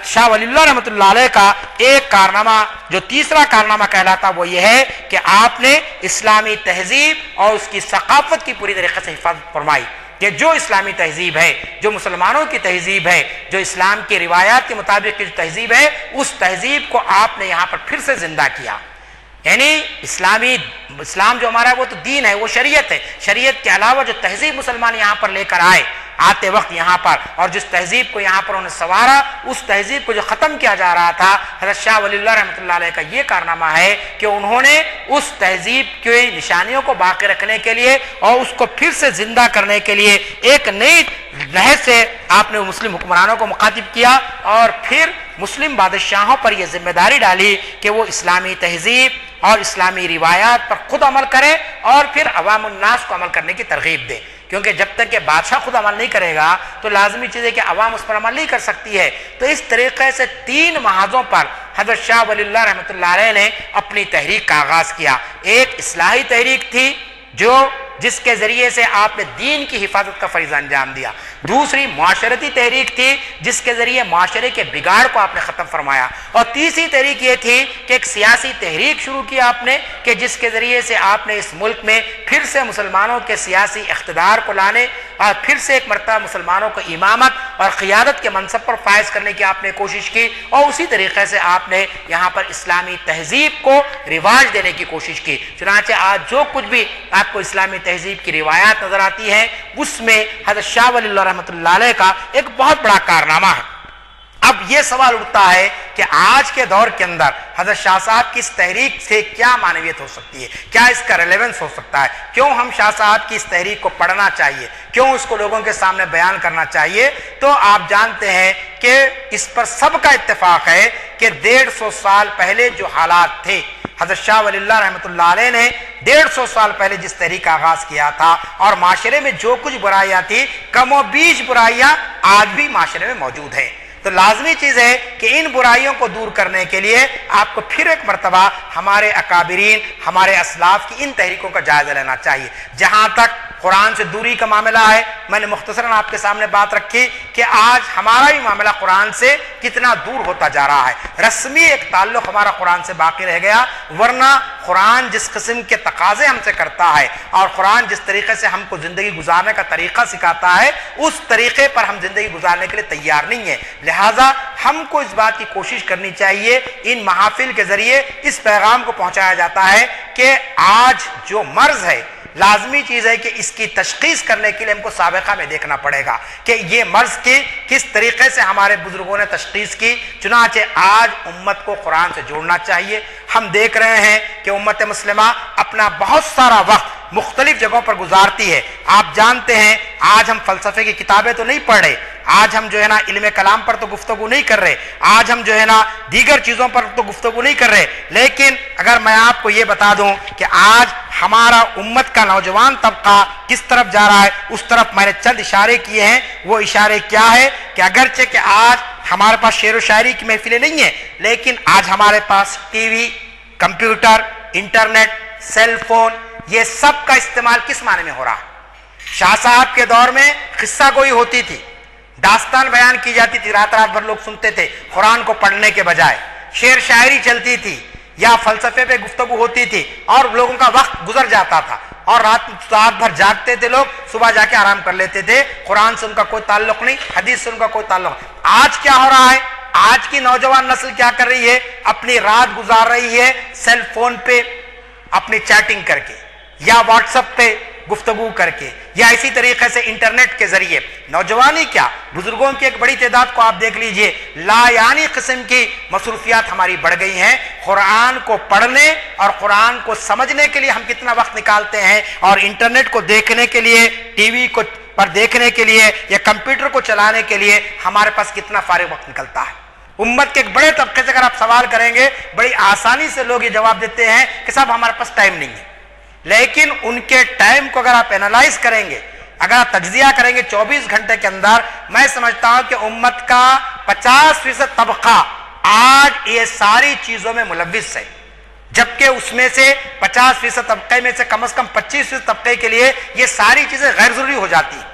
شاہ ولی اللہ رحمۃ اللہ علیہ کا ایک کارنامہ جو تیسرا کارنامہ کہلاتا وہ یہ ہے کہ آپ نے اسلامی تہذیب اور اس کی ثقافت کی پوری طریقے سے حفاظت فرمائی، کہ جو اسلامی تہذیب ہے، جو مسلمانوں کی تہذیب ہے، جو اسلام کی روایات کے مطابق کی جو تہذیب ہے، اس تہذیب کو آپ نے یہاں پر پھر سے زندہ کیا۔ یعنی اسلام جو ہمارا ہے وہ تو دین ہے، وہ شریعت ہے، شریعت کے علاوہ جو تہذیب مسلمان یہاں پر لے کر آتے وقت یہاں پر، اور جس تہذیب کو یہاں پر انہوں نے سنوارا، اس تہذیب کو جو ختم کیا جا رہا تھا، حضرت شاہ ولی اللہ رحمۃ اللہ علیہ کا یہ کارنامہ ہے کہ انہوں نے اس تہذیب کی نشانیوں کو باقی رکھنے کے لیے اور اس کو پھر سے زندہ کرنے کے لیے ایک نئی لہر سے آپ نے مسلم حکمرانوں کو مخاطب کیا، اور پھر مسلم بادشاہوں پر یہ ذمہ داری ڈالی کہ وہ اسلامی تہذیب اور اسلامی روایات پر خود عمل کرے اور پھر عوام الناس کو عمل کرنے کی ترغیب دے، کیونکہ جب تک کہ بادشاہ خود عمل نہیں کرے گا تو لازمی چیز ہے کہ عوام اس پر عمل نہیں کر سکتی ہے۔ تو اس طریقے سے 3 محاذوں پر حضرت شاہ ولی اللہ رحمۃ اللہ علیہ نے اپنی تحریک کا آغاز کیا۔ ایک اصلاحی تحریک تھی جس کے ذریعے سے آپ نے دین کی حفاظت کا فریضہ انجام دیا، دوسری معاشرتی تحریک تھی جس کے ذریعے معاشرے کے بگاڑ کو آپ نے ختم فرمایا، اور تیسری تحریک یہ تھی کہ ایک سیاسی تحریک شروع کی آپ نے کہ جس کے ذریعے سے آپ نے اس ملک میں پھر سے مسلمانوں کے سیاسی اقتدار کو لانے اور پھر سے ایک مرتبہ مسلمانوں کو امامت اور قیادت کے منصب پر فائز کرنے کی آپ نے کوشش کی، اور اسی طریقے سے آپ نے یہاں پر اسلامی تہذیب کو رواج دینے کی کوشش کی۔ چنانچہ آج جو کچھ بھی آپ کو اسلامی تہذیب کی روایات نظر آتی ہیں اس میں حضرت شاہ ولی اللہ رحمۃ اللہ علیہ کا ایک بہت بڑا کارنامہ ہے۔ اب یہ سوال اٹھتا ہے کہ آج کے دور کے اندر حضرت شاہ صاحب کی اس تحریک سے کیا معنویت ہو سکتی ہے، کیا اس کا ریلیونس ہو سکتا ہے، کیوں ہم شاہ صاحب کی اس تحریک کو پڑھنا چاہیے، کیوں اس کو لوگوں کے سامنے بیان کرنا چاہیے؟ تو آپ جانتے ہیں کہ اس پر سب کا اتفاق ہے کہ 150 سال پہلے جو حالات تھے، حضرت شاہ ولی اللہ رحمۃ اللہ علیہ نے 150 سال پہلے جس تحریک کا آغاز کیا تھا اور معاشرے میں جو کچھ برائیاں تھیں، کم و بیش برائیاں آج بھی معاشرے میں موجود ہیں۔ تو لازمی چیز ہے کہ ان برائیوں کو دور کرنے کے لیے آپ کو پھر ایک مرتبہ ہمارے اکابرین، ہمارے اسلاف کی ان تحریکوں کا جائزہ لینا چاہیے۔ جہاں تک قرآن سے دوری کا معاملہ ہے، میں نے مختصراً آپ کے سامنے بات رکھی کہ آج ہمارا بھی معاملہ قرآن سے کتنا دور ہوتا جا رہا ہے۔ رسمی ایک تعلق ہمارا قرآن سے باقی رہ گیا، ورنہ قرآن جس قسم کے تقاضے ہم سے کرتا ہے اور قرآن جس طریقے سے ہم کو زندگی گزارنے کا طریقہ سکھاتا ہے، اس طریقے پر ہم زندگی گزارنے کے لیے تیار نہیں ہیں۔ لہٰذا ہم کو اس بات کی کوشش کرنی چاہیے، ان محافل کے ذریعے اس پیغام کو پہنچایا جاتا ہے کہ آج جو مرض ہے، لازمی چیز ہے کہ اس کی تشخیص کرنے کے لیے ہم کو سابقہ میں دیکھنا پڑے گا کہ یہ مرض کی کس طریقے سے ہمارے بزرگوں نے تشخیص کی۔ چنانچہ آج امت کو قرآن سے جوڑنا چاہیے۔ ہم دیکھ رہے ہیں کہ امت مسلمہ اپنا بہت سارا وقت مختلف جگہوں پر گزارتی ہے۔ آپ جانتے ہیں آج ہم فلسفے کی کتابیں تو نہیں پڑھ رہے، آج ہم جو ہے نا علم کلام پر تو گفتگو نہیں کر رہے، آج ہم جو ہے نا دیگر چیزوں پر تو گفتگو نہیں کر رہے، لیکن اگر میں آپ کو یہ بتا دوں کہ آج ہمارا امت کا نوجوان طبقہ کس طرف جا رہا ہے، اس طرف میں نے چند اشارے کیے ہیں۔ وہ اشارے کیا ہے کہ اگرچہ کہ آج ہمارے پاس شعر و شاعری کی محفلیں نہیں ہیں، لیکن آج ہمارے پاس TV, computer, internet, cell phone, یہ سب کا استعمال کس معنی میں ہو رہا ہے؟ شاہ صاحب کے دور میں قصہ گوئی ہوتی تھی، داستان بیان کی جاتی تھی، رات رات بھر لوگ سنتے تھے قرآن کو پڑھنے کے بجائے، شعر شاعری چلتی تھی یا فلسفے پہ گفتگو ہوتی تھی اور لوگوں کا وقت گزر جاتا تھا اور رات بھر جاگتے تھے لوگ، صبح جا کے آرام کر لیتے تھے، قرآن سے ان کا کوئی تعلق نہیں، حدیث سے ان کا کوئی تعلق نہیں۔ آج کیا ہو رہا ہے؟ آج کی نوجوان نسل کیا کر رہی ہے؟ اپنی رات گزار رہی ہے سیل فون پہ اپنی چیٹنگ کر کے یا واٹس ایپ پہ گفتگو کر کے یا اسی طریقے سے انٹرنیٹ کے ذریعے۔ نوجوانی کیا، بزرگوں کی ایک بڑی تعداد کو آپ دیکھ لیجئے، لا یعنی قسم کی مصروفیات ہماری بڑھ گئی ہیں۔ قرآن کو پڑھنے اور قرآن کو سمجھنے کے لیے ہم کتنا وقت نکالتے ہیں، اور انٹرنیٹ کو دیکھنے کے لیے، ٹی وی کو پر دیکھنے کے لیے یا کمپیوٹر کو چلانے کے لیے ہمارے پاس کتنا فارغ وقت نکلتا ہے۔ امت کے ایک بڑے طبقے سے اگر آپ سوال کریں گے بڑی آسانی سے لوگ یہ جواب دیتے ہیں کہ صاحب ہمارے پاس ٹائم نہیں ہے. لیکن ان کے ٹائم کو اگر آپ اینالائز کریں گے، اگر آپ تجزیہ کریں گے 24 گھنٹے کے اندر، میں سمجھتا ہوں کہ امت کا 50% طبقہ آج یہ ساری چیزوں میں ملوث ہے، جبکہ اس میں سے 50% طبقے میں سے کم از کم 25% طبقے کے لیے یہ ساری چیزیں غیر ضروری ہو جاتی ہیں،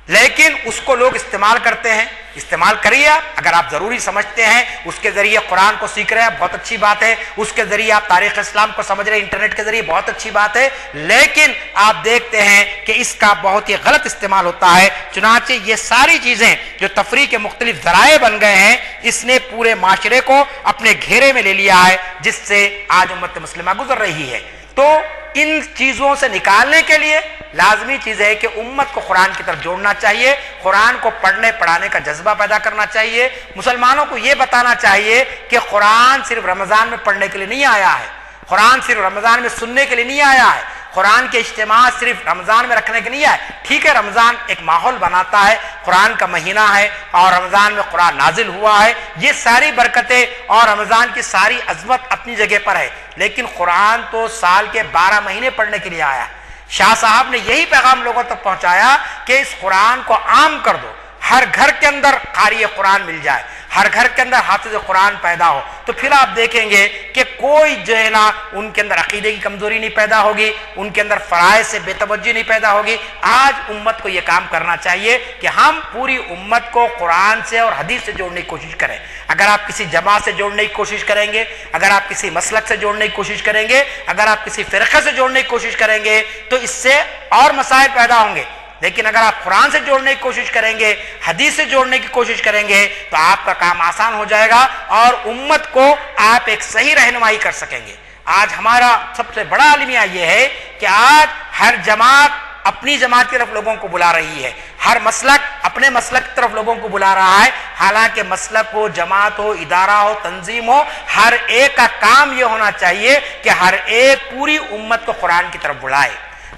لیکن اس کو لوگ استعمال کرتے ہیں. استعمال کریے آپ، اگر آپ ضروری سمجھتے ہیں، اس کے ذریعے قرآن کو سیکھ رہے ہیں بہت اچھی بات ہے، اس کے ذریعے آپ تاریخ اسلام کو سمجھ رہے ہیں انٹرنیٹ کے ذریعے بہت اچھی بات ہے، لیکن آپ دیکھتے ہیں کہ اس کا بہت ہی غلط استعمال ہوتا ہے. چنانچہ یہ ساری چیزیں جو تفریح کے مختلف ذرائع بن گئے ہیں، اس نے پورے معاشرے کو اپنے گھیرے میں لے لیا ہے، جس سے آج امت مسلمہ گزر رہی ہے. تو ان چیزوں سے نکالنے کے لیے لازمی چیز ہے کہ امت کو قرآن کی طرف جوڑنا چاہیے، قرآن کو پڑھنے پڑھانے کا جذبہ پیدا کرنا چاہیے. مسلمانوں کو یہ بتانا چاہیے کہ قرآن صرف رمضان میں پڑھنے کے لیے نہیں آیا ہے، قرآن صرف رمضان میں سننے کے لیے نہیں آیا ہے، قرآن کے اجتماع صرف رمضان میں رکھنے کے نہیں آئے. ٹھیک ہے، رمضان ایک ماحول بناتا ہے، قرآن کا مہینہ ہے اور رمضان میں قرآن نازل ہوا ہے، یہ ساری برکتیں اور رمضان کی ساری عظمت اپنی جگہ پر ہے، لیکن قرآن تو سال کے 12 مہینے پڑھنے کے لیے آیا. شاہ صاحب نے یہی پیغام لوگوں تک پہنچایا کہ اس قرآن کو عام کر دو، ہر گھر کے اندر قاری قرآن مل جائے، ہر گھر کے اندر حافظ قرآن پیدا ہو، تو پھر آپ دیکھیں گے کہ کوئی جو ہے نا ان کے اندر عقیدے کی کمزوری نہیں پیدا ہوگی، ان کے اندر فرائض سے بے توجہی نہیں پیدا ہوگی. آج امت کو یہ کام کرنا چاہیے کہ ہم پوری امت کو قرآن سے اور حدیث سے جوڑنے کی کوشش کریں. اگر آپ کسی جماعت سے جوڑنے کی کوشش کریں گے، اگر آپ کسی مسلک سے جوڑنے کی کوشش کریں گے، اگر آپ کسی فرقے سے جوڑنے کی کوشش کریں گے تو اس سے اور مسائل پیدا ہوں گے. لیکن اگر آپ قرآن سے جوڑنے کی کوشش کریں گے، حدیث سے جوڑنے کی کوشش کریں گے تو آپ کا کام آسان ہو جائے گا اور امت کو آپ ایک صحیح رہنمائی کر سکیں گے. آج ہمارا سب سے بڑا المیہ یہ ہے کہ آج ہر جماعت اپنی جماعت کی طرف لوگوں کو بلا رہی ہے، ہر مسلک اپنے مسلک کی طرف لوگوں کو بلا رہا ہے، حالانکہ مسلک ہو، جماعت ہو، ادارہ ہو، تنظیم ہو، ہر ایک کا کام یہ ہونا چاہیے کہ ہر ایک پوری امت کو قرآن کی طرف بلائے،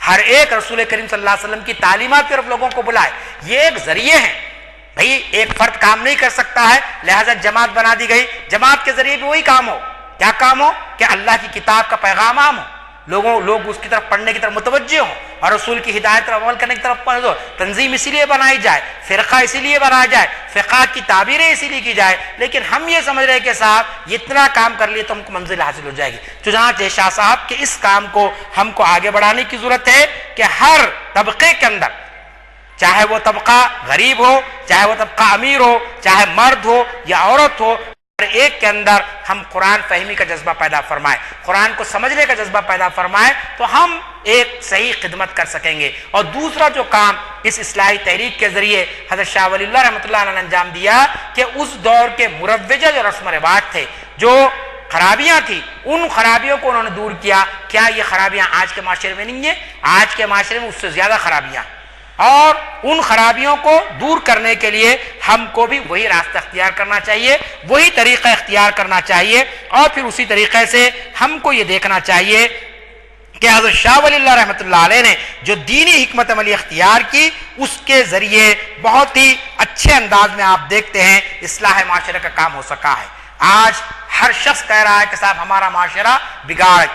ہر ایک رسول کریم صلی اللہ علیہ وسلم کی تعلیمات کی طرف لوگوں کو بلائے. یہ ایک ذریعے ہیں بھائی، ایک فرد کام نہیں کر سکتا ہے، لہذا جماعت بنا دی گئی، جماعت کے ذریعے بھی وہی کام ہو. کیا کام ہو؟ کہ اللہ کی کتاب کا پیغام عام ہو، لوگ اس کی طرف پڑھنے کی طرف متوجہ ہوں اور رسول کی ہدایت پر عمل کرنے کی طرف پڑھ دو. تنظیم اسی لیے بنائی جائے، فرقہ اسی لیے بنایا جائے، فقہ کی تعبیریں اسی لیے کی جائے، لیکن ہم یہ سمجھ رہے ہیں کہ صاحب اتنا کام کر لیے تو ہم کو منزل حاصل ہو جائے گی. چنانچہ شاہ صاحب کے اس کام کو ہم کو آگے بڑھانے کی ضرورت ہے کہ ہر طبقے کے اندر، چاہے وہ طبقہ غریب ہو، چاہے وہ طبقہ امیر ہو، چاہے مرد ہو یا عورت ہو، ہر ایک کے اندر ہم قرآن فہمی کا جذبہ پیدا فرمائے، قرآن کو سمجھنے کا جذبہ پیدا فرمائے تو ہم ایک صحیح خدمت کر سکیں گے. اور دوسرا جو کام اس اصلاحی تحریک کے ذریعے حضرت شاہ ولی اللہ رحمۃ اللہ علیہ نے انجام دیا کہ اس دور کے مروجہ جو رسم و رواج تھے، جو خرابیاں تھیں، ان خرابیوں کو انہوں نے دور کیا. کیا یہ خرابیاں آج کے معاشرے میں نہیں ہیں؟ آج کے معاشرے میں اس سے زیادہ خرابیاں، اور ان خرابیوں کو دور کرنے کے لیے ہم کو بھی وہی راستہ اختیار کرنا چاہیے، وہی طریقہ اختیار کرنا چاہیے، اور پھر اسی طریقے سے ہم کو یہ دیکھنا چاہیے کہ حضرت شاہ ولی اللہ رحمۃ اللہ علیہ نے جو دینی حکمت عملی اختیار کی، اس کے ذریعے بہت ہی اچھے انداز میں آپ دیکھتے ہیں اصلاح معاشرے کا کام ہو سکا ہے. آج ہر شخص کہہ رہا ہے کہ صاحب ہمارا معاشرہ بگاڑ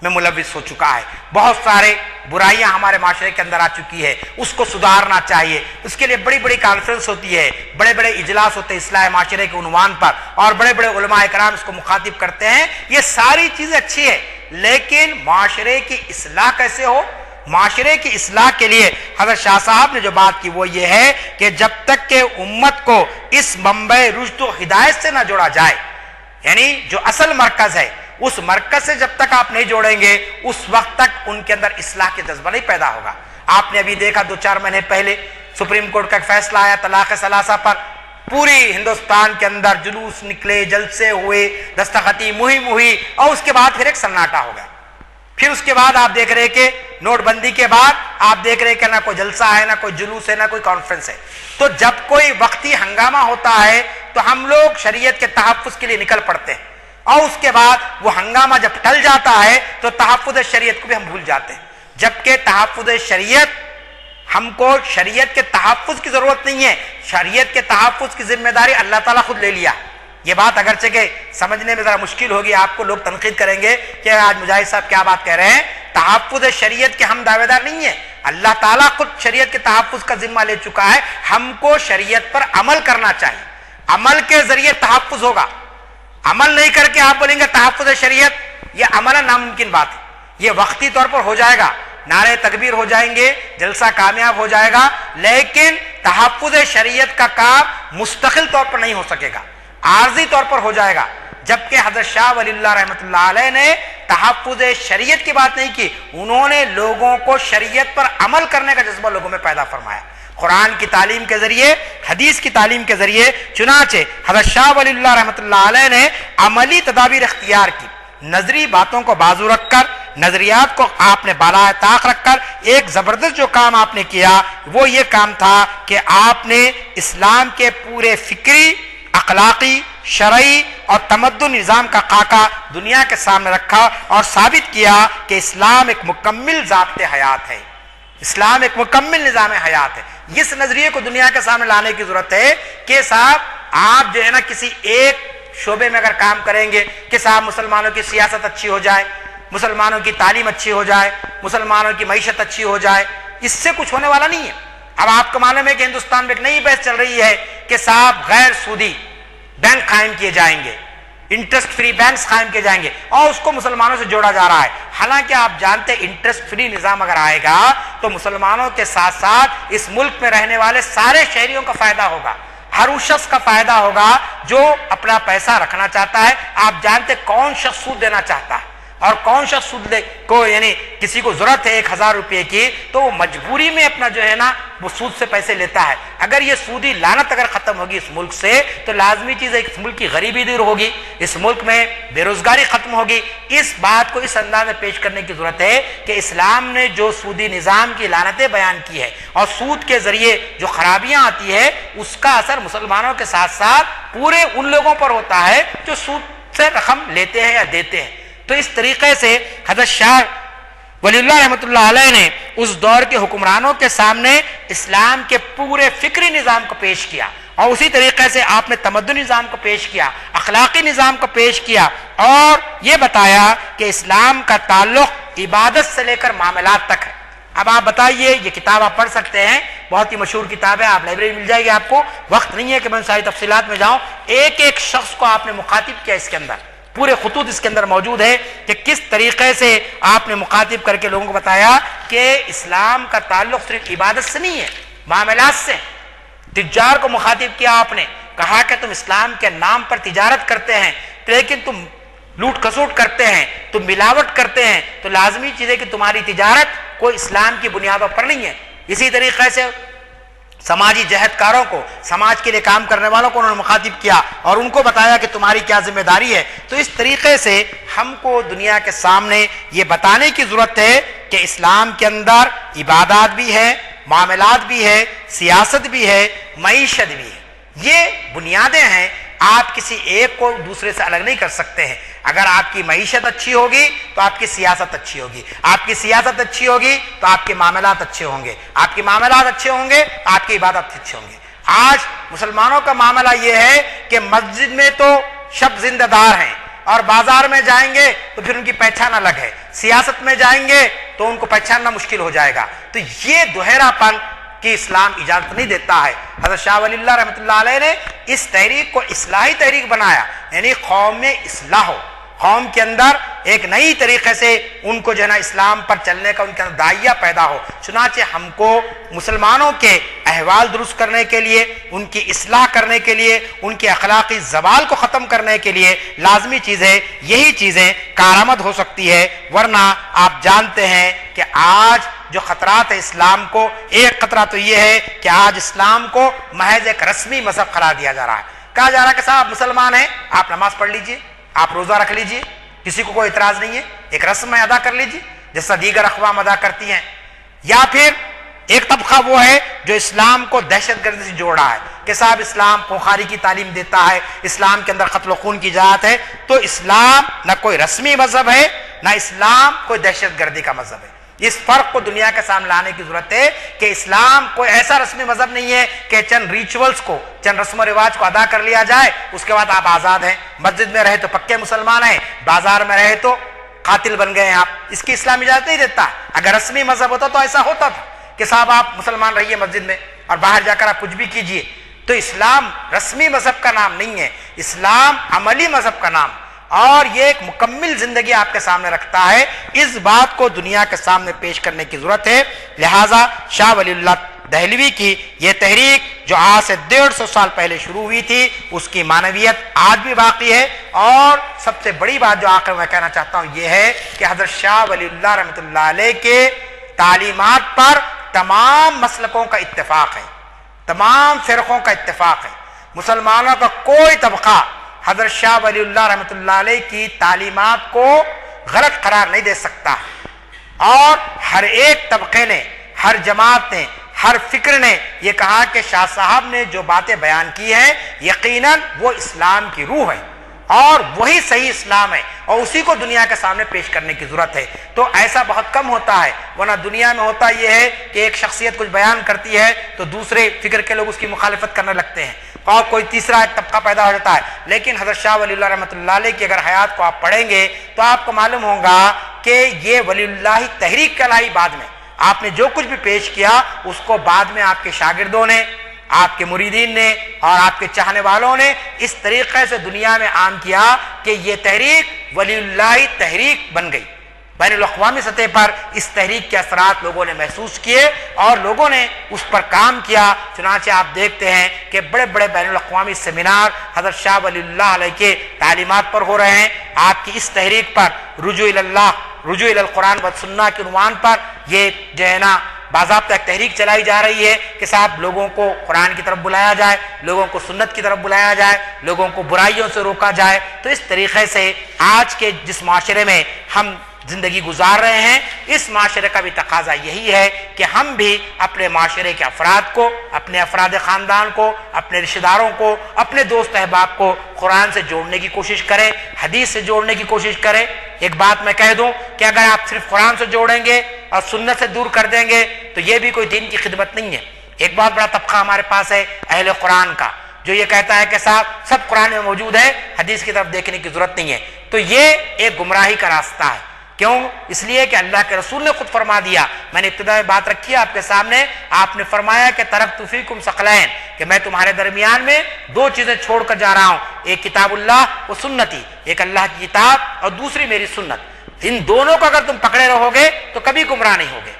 میں ملوث ہو چکا ہے، بہت سارے برائیاں ہمارے معاشرے کے اندر آ چکی ہے، اس کو سدھارنا چاہیے. اس کے لیے بڑی بڑی کانفرنس ہوتی ہے، بڑے بڑے اجلاس ہوتے ہیں اصلاح معاشرے کے عنوان پر، اور بڑے بڑے علماء کرام اس کو مخاطب کرتے ہیں. یہ ساری چیزیں اچھی ہے، لیکن معاشرے کی اصلاح کیسے ہو؟ معاشرے کی اصلاح کے لیے حضرت شاہ صاحب نے جو بات کی وہ یہ ہے کہ جب تک کہ امت کو اس منبع رشد و ہدایت سے نہ جوڑا جائے، یعنی جو اصل مرکز ہے اس مرکز سے جب تک آپ نہیں جوڑیں گے، اس وقت تک ان کے اندر اصلاح کے جذبہ نہیں پیدا ہوگا. آپ نے ابھی دیکھا 2-4 مہینے پہلے سپریم کورٹ کا ایک فیصلہ آیا طلاق ثلاثہ پر، پوری ہندوستان کے اندر جلوس نکلے، جلسے ہوئے، دستخطی مہم ہوئی، اور اس کے بعد پھر ایک سناٹا ہو گیا. پھر اس کے بعد آپ دیکھ رہے کہ نوٹ بندی کے بعد آپ دیکھ رہے کہ نہ کوئی جلسہ ہے، نہ کوئی جلوس ہے، نہ کوئی کانفرنس ہے. تو جب کوئی وقتی ہنگامہ ہوتا ہے تو ہم لوگ شریعت کے تحفظ کے لیے نکل پڑتے ہیں، اور اس کے بعد وہ ہنگامہ جب ٹل جاتا ہے تو تحفظ شریعت کو بھی ہم بھول جاتے ہیں. جبکہ تحفظ شریعت، ہم کو شریعت کے تحفظ کی ضرورت نہیں ہے، شریعت کے تحفظ کی ذمہ داری اللہ تعالیٰ خود لے لیا. یہ بات اگرچہ کہ سمجھنے میں ذرا مشکل ہوگی، آپ کو لوگ تنقید کریں گے کہ آج مجاہد صاحب کیا بات کہہ رہے ہیں، تحفظ شریعت کے ہم دعوے دار نہیں ہیں، اللہ تعالیٰ خود شریعت کے تحفظ کا ذمہ لے چکا ہے، ہم کو شریعت پر عمل کرنا چاہیے، عمل کے ذریعے تحفظ ہوگا، عمل نہیں کر کے آپ بولیں گے تحفظ شریعت، یہ عمل ناممکن بات ہے، یہ وقتی طور پر ہو جائے گا، نعرے تکبیر ہو جائیں گے، جلسہ کامیاب ہو جائے گا، لیکن تحفظ شریعت کا کام مستقل طور پر نہیں ہو سکے گا، عارضی طور پر ہو جائے گا، جبکہ حضرت شاہ ولی اللہ رحمۃ اللہ علیہ نے تحفظ شریعت کی بات نہیں کی، انہوں نے لوگوں کو شریعت پر عمل کرنے کا جذبہ لوگوں میں پیدا فرمایا، قرآن کی تعلیم کے ذریعے، حدیث کی تعلیم کے ذریعے، چنانچہ حضرت شاہ ولی اللہ رحمۃ اللہ علیہ نے عملی تدابیر اختیار کی، نظری باتوں کو بازو رکھ کر، نظریات کو آپ نے بالائے طاق رکھ کر ایک زبردست جو کام آپ نے کیا وہ یہ کام تھا کہ آپ نے اسلام کے پورے فکری، اخلاقی، شرعی اور تمدن نظام کا خاکہ دنیا کے سامنے رکھا اور ثابت کیا کہ اسلام ایک مکمل ضابط حیات ہے، اسلام ایک مکمل نظام حیات ہے۔ اس نظریے کو دنیا کے سامنے لانے کی ضرورت ہے کہ صاحب آپ جو ہے نا کسی ایک شعبے میں اگر کام کریں گے کہ صاحب مسلمانوں کی سیاست اچھی ہو جائے، مسلمانوں کی تعلیم اچھی ہو جائے، مسلمانوں کی معیشت اچھی ہو جائے، اس سے کچھ ہونے والا نہیں ہے۔ اب آپ کو معلوم ہے کہ ہندوستان میں ایک نئی بحث چل رہی ہے کہ صاحب غیر سودی بینک قائم کیے جائیں گے، انٹرسٹ فری بینکس قائم کیے جائیں گے اور اس کو مسلمانوں سے جوڑا جا رہا ہے، حالانکہ آپ جانتے ہیں انٹرسٹ فری نظام اگر آئے گا تو مسلمانوں کے ساتھ ساتھ اس ملک میں رہنے والے سارے شہریوں کا فائدہ ہوگا، ہر اس شخص کا فائدہ ہوگا جو اپنا پیسہ رکھنا چاہتا ہے۔ آپ جانتے کون شخص سود دینا چاہتا ہے اور کون شخص سود دے کو، یعنی کسی کو ضرورت ہے 1000 روپے کی تو وہ مجبوری میں اپنا جو ہے نا وہ سود سے پیسے لیتا ہے۔ اگر یہ سودی لعنت اگر ختم ہوگی اس ملک سے تو لازمی چیز ہے اس ملک کی غریبی دور ہوگی، اس ملک میں بے روزگاری ختم ہوگی۔ اس بات کو اس انداز میں پیش کرنے کی ضرورت ہے کہ اسلام نے جو سودی نظام کی لعنتیں بیان کی ہے اور سود کے ذریعے جو خرابیاں آتی ہے اس کا اثر مسلمانوں کے ساتھ ساتھ پورے ان لوگوں پر ہوتا ہے جو سود سے رقم لیتے ہیں یا دیتے ہیں۔ تو اس طریقے سے حضرت شاہ ولی اللہ رحمۃ اللہ علیہ نے اس دور کے حکمرانوں کے سامنے اسلام کے پورے فکری نظام کو پیش کیا اور اسی طریقے سے آپ نے تمدن نظام کو پیش کیا، اخلاقی نظام کو پیش کیا اور یہ بتایا کہ اسلام کا تعلق عبادت سے لے کر معاملات تک ہے۔ اب آپ بتائیے، یہ کتاب آپ پڑھ سکتے ہیں، بہت ہی مشہور کتاب ہے، آپ لائبریری مل جائے گی آپ کو، وقت نہیں ہے کہ میں ساری تفصیلات میں جاؤں، ایک ایک شخص کو آپ نے مخاطب کیا، اس کے اندر پورے خطوط اس کے اندر موجود ہے کہ کس طریقے سے آپ نے مخاطب کر کے لوگوں کو بتایا کہ اسلام کا تعلق صرف عبادت سے نہیں ہے، معاملات سے۔ تجار کو مخاطب کیا آپ نے، کہا کہ تم اسلام کے نام پر تجارت کرتے ہیں لیکن تم لوٹ کھسوٹ کرتے ہیں، تم ملاوٹ کرتے ہیں، تو لازمی چیز ہے کہ تمہاری تجارت کوئی اسلام کی بنیادوں پر نہیں ہے۔ اسی طریقے سے سماجی جہدکاروں کو، سماج کے لیے کام کرنے والوں کو انہوں نے مخاطب کیا اور ان کو بتایا کہ تمہاری کیا ذمہ داری ہے۔ تو اس طریقے سے ہم کو دنیا کے سامنے یہ بتانے کی ضرورت ہے کہ اسلام کے اندر عبادات بھی ہے، معاملات بھی ہے، سیاست بھی ہے، معیشت بھی ہے، یہ بنیادیں ہیں، آپ کسی ایک کو دوسرے سے الگ نہیں کر سکتے ہیں۔ اگر آپ کی معیشت اچھی ہوگی تو آپ کی سیاست اچھی ہوگی، آپ کی سیاست اچھی ہوگی تو آپ کے معاملات اچھے ہوں گے، آپ کے معاملات اچھے ہوں گے آپ کی عبادت اچھے ہوں گے۔ آج مسلمانوں کا معاملہ یہ ہے کہ مسجد میں تو شب زندہ دار ہیں اور بازار میں جائیں گے تو پھر ان کی پہچان الگ ہے، سیاست میں جائیں گے تو ان کو پہچاننا مشکل ہو جائے گا۔ تو یہ دوہرا پن کہ اسلام اجازت نہیں دیتا ہے۔ حضرت شاہ ولی اللہ رحمۃ اللہ علیہ نے اس تحریک کو اصلاحی تحریک بنایا، یعنی قوم میں اصلاح ہو، قوم کے اندر ایک نئی طریقے سے ان کو جو ہے نا اسلام پر چلنے کا ان کے اندر داعیہ پیدا ہو۔ چنانچہ ہم کو مسلمانوں کے احوال درست کرنے کے لیے، ان کی اصلاح کرنے کے لیے، ان کے اخلاقی زوال کو ختم کرنے کے لیے لازمی چیزیں یہی چیزیں کارآمد ہو سکتی ہے، ورنہ آپ جانتے ہیں کہ آج جو خطرات ہے اسلام کو، ایک خطرہ تو یہ ہے کہ آج اسلام کو محض ایک رسمی مذہب قرار دیا جا رہا ہے۔ کہا جا رہا ہے کہ صاحب مسلمان ہیں، آپ نماز پڑھ لیجئے، آپ روزہ رکھ لیجئے، کسی کو کوئی اعتراض نہیں ہے، ایک رسم میں ادا کر لیجئے جیسا دیگر اقوام ادا کرتی ہیں۔ یا پھر ایک طبقہ وہ ہے جو اسلام کو دہشت گردی سے جوڑ رہا ہے کہ صاحب اسلام بخاری کی تعلیم دیتا ہے، اسلام کے اندر قتل و خون کی اجازت ہے، تو اسلام نہ کوئی رسمی مذہب ہے، نہ اسلام کوئی دہشت گردی کا مذہب ہے۔ اس فرق کو دنیا کے سامنے لانے کی ضرورت ہے کہ اسلام کوئی ایسا رسمی مذہب نہیں ہے کہ چند ریچولز کو، چند رسم و رواج کو ادا کر لیا جائے، اس کے بعد آپ آزاد ہیں، مسجد میں رہے تو پکے مسلمان ہیں، بازار میں رہے تو قاتل بن گئے ہیں آپ۔ اس کی اسلام اجازت نہیں دیتا۔ اگر رسمی مذہب ہوتا تو ایسا ہوتا تھا کہ صاحب آپ مسلمان رہیے مسجد میں اور باہر جا کر آپ کچھ بھی کیجئے۔ تو اسلام رسمی مذہب کا نام نہیں ہے، اسلام عملی مذہب کا نام، اور یہ ایک مکمل زندگی آپ کے سامنے رکھتا ہے۔ اس بات کو دنیا کے سامنے پیش کرنے کی ضرورت ہے۔ لہٰذا شاہ ولی اللہ دہلوی کی یہ تحریک جو آج سے 150 سال پہلے شروع ہوئی تھی، اس کی معنویت آج بھی باقی ہے۔ اور سب سے بڑی بات جو آخر میں کہنا چاہتا ہوں یہ ہے کہ حضرت شاہ ولی اللہ رحمۃ اللہ علیہ کے تعلیمات پر تمام مسلکوں کا اتفاق ہے، تمام فرقوں کا اتفاق ہے۔ مسلمانوں کا کوئی طبقہ حضرت شاہ ولی اللہ رحمۃ اللہ علیہ کی تعلیمات کو غلط قرار نہیں دے سکتا، اور ہر ایک طبقے نے، ہر جماعت نے، ہر فکر نے یہ کہا کہ شاہ صاحب نے جو باتیں بیان کی ہیں یقیناً وہ اسلام کی روح ہے اور وہی صحیح اسلام ہے، اور اسی کو دنیا کے سامنے پیش کرنے کی ضرورت ہے۔ تو ایسا بہت کم ہوتا ہے، ورنہ دنیا میں ہوتا یہ ہے کہ ایک شخصیت کچھ بیان کرتی ہے تو دوسرے فکر کے لوگ اس کی مخالفت کرنے لگتے ہیں، اور کوئی تیسرا ایک طبقہ پیدا ہو جاتا ہے۔ لیکن حضرت شاہ ولی اللہ رحمۃ اللہ علیہ کی اگر حیات کو آپ پڑھیں گے تو آپ کو معلوم ہوگا کہ یہ ولی اللہ تحریک کہلائی۔ بعد میں آپ نے جو کچھ بھی پیش کیا اس کو بعد میں آپ کے شاگردوں نے، آپ کے مریدین نے اور آپ کے چاہنے والوں نے اس طریقے سے دنیا میں عام کیا کہ یہ تحریک ولی اللہ تحریک بن گئی۔ بین الاقوامی سطح پر اس تحریک کے اثرات لوگوں نے محسوس کیے اور لوگوں نے اس پر کام کیا۔ چنانچہ آپ دیکھتے ہیں کہ بڑے بڑے بین الاقوامی سیمینار حضرت شاہ ولی اللہ علیہ کے تعلیمات پر ہو رہے ہیں۔ آپ کی اس تحریک پر رجوع اللہ، رجوع القرآن و سنہ کے عنوان پر یہ جو ہے نا باضابطہ ایک تحریک چلائی جا رہی ہے کہ صاحب لوگوں کو قرآن کی طرف بلایا جائے، لوگوں کو سنت کی طرف بلایا جائے، لوگوں کو برائیوں سے روکا جائے۔ تو اس طریقے سے آج کے جس معاشرے میں ہم زندگی گزار رہے ہیں، اس معاشرے کا بھی تقاضا یہی ہے کہ ہم بھی اپنے معاشرے کے افراد کو، اپنے افراد خاندان کو، اپنے رشتہ داروں کو، اپنے دوست احباب کو قرآن سے جوڑنے کی کوشش کریں، حدیث سے جوڑنے کی کوشش کریں۔ ایک بات میں کہہ دوں کہ اگر آپ صرف قرآن سے جوڑیں گے اور سنت سے دور کر دیں گے تو یہ بھی کوئی دین کی خدمت نہیں ہے۔ ایک بہت بڑا طبقہ ہمارے پاس ہے اہل قرآن کا، جو یہ کہتا ہے کہ صاحب سب قرآن میں موجود ہے، حدیث کی طرف دیکھنے کی ضرورت نہیں ہے۔ تو یہ ایک گمراہی کا راستہ ہے۔ کیوں؟ اس لیے کہ اللہ کے رسول نے خود فرما دیا، میں نے ابتدا میں بات رکھی ہے آپ کے سامنے، آپ نے فرمایا کہ ترکت فیکم ثقلین، کہ میں تمہارے درمیان میں دو چیزیں چھوڑ کر جا رہا ہوں، ایک کتاب اللہ و سنتی، ایک اللہ کی کتاب اور دوسری میری سنت۔ ان دونوں کو اگر تم پکڑے رہو گے تو کبھی گمراہ نہیں ہوگے۔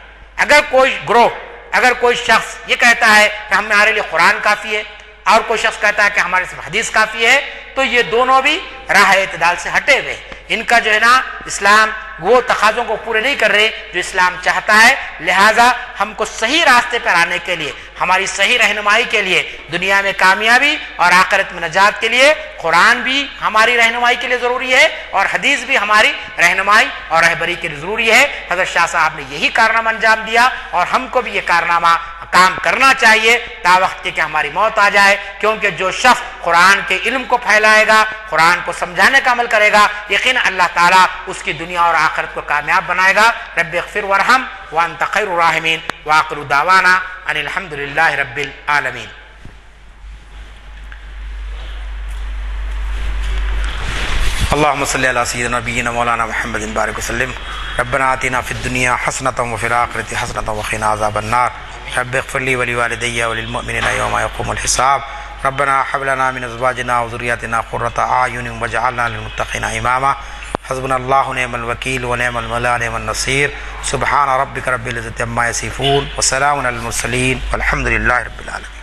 اگر کوئی گروہ، اگر کوئی شخص یہ کہتا ہے کہ ہمارے لیے قرآن کافی ہے اور کوئی شخص کہتا ہے کہ ہمارے صرف حدیث کافی ہے، تو یہ دونوں بھی راہ اعتدال سے ہٹے ہوئے، ان کا جو ہے نا اسلام وہ تقاضوں کو پورے نہیں کر رہے جو اسلام چاہتا ہے۔ لہٰذا ہم کو صحیح راستے پر آنے کے لیے، ہماری صحیح رہنمائی کے لیے، دنیا میں کامیابی اور آخرت میں نجات کے لیے قرآن بھی ہماری رہنمائی کے لیے ضروری ہے اور حدیث بھی ہماری رہنمائی اور رہبری کے لیے ضروری ہے۔ حضرت شاہ صاحب نے یہی کارنامہ انجام دیا اور ہم کو بھی یہ کارنامہ کام کرنا چاہیے تا وقت کہ ہماری موت آ جائے، کیونکہ جو شخص قرآن کے علم کو پھیلائے گا، قرآن کو سمجھانے کا عمل کرے گا، یقینا اللہ تعالیٰ اس کی دنیا اور آخرت کو کامیاب بنائے گا۔ رب اغفر وارحم وانت خیر الراحمین وآخر دعوانا ان الحمد للہ رب العالمین۔ اللهم صل على سيدنا نبينا مولانا محمد بارك وسلم۔ ربنا آتنا في الدنيا حسنة وفي الآخرة حسنة وقنا عذاب النار۔ رب اغفر لي ولوالدي وللمؤمنين يوم يقوم الحساب۔ ربنا هب لنا من ازواجنا وذرياتنا قرة اعين واجعلنا للمتقين اماما۔ حسبنا الله ونعم الوكيل ونعم المولى ونعم النصير۔ سبحان ربك رب العزة عما يصفون وسلام على المرسلين والحمد لله رب العالمين۔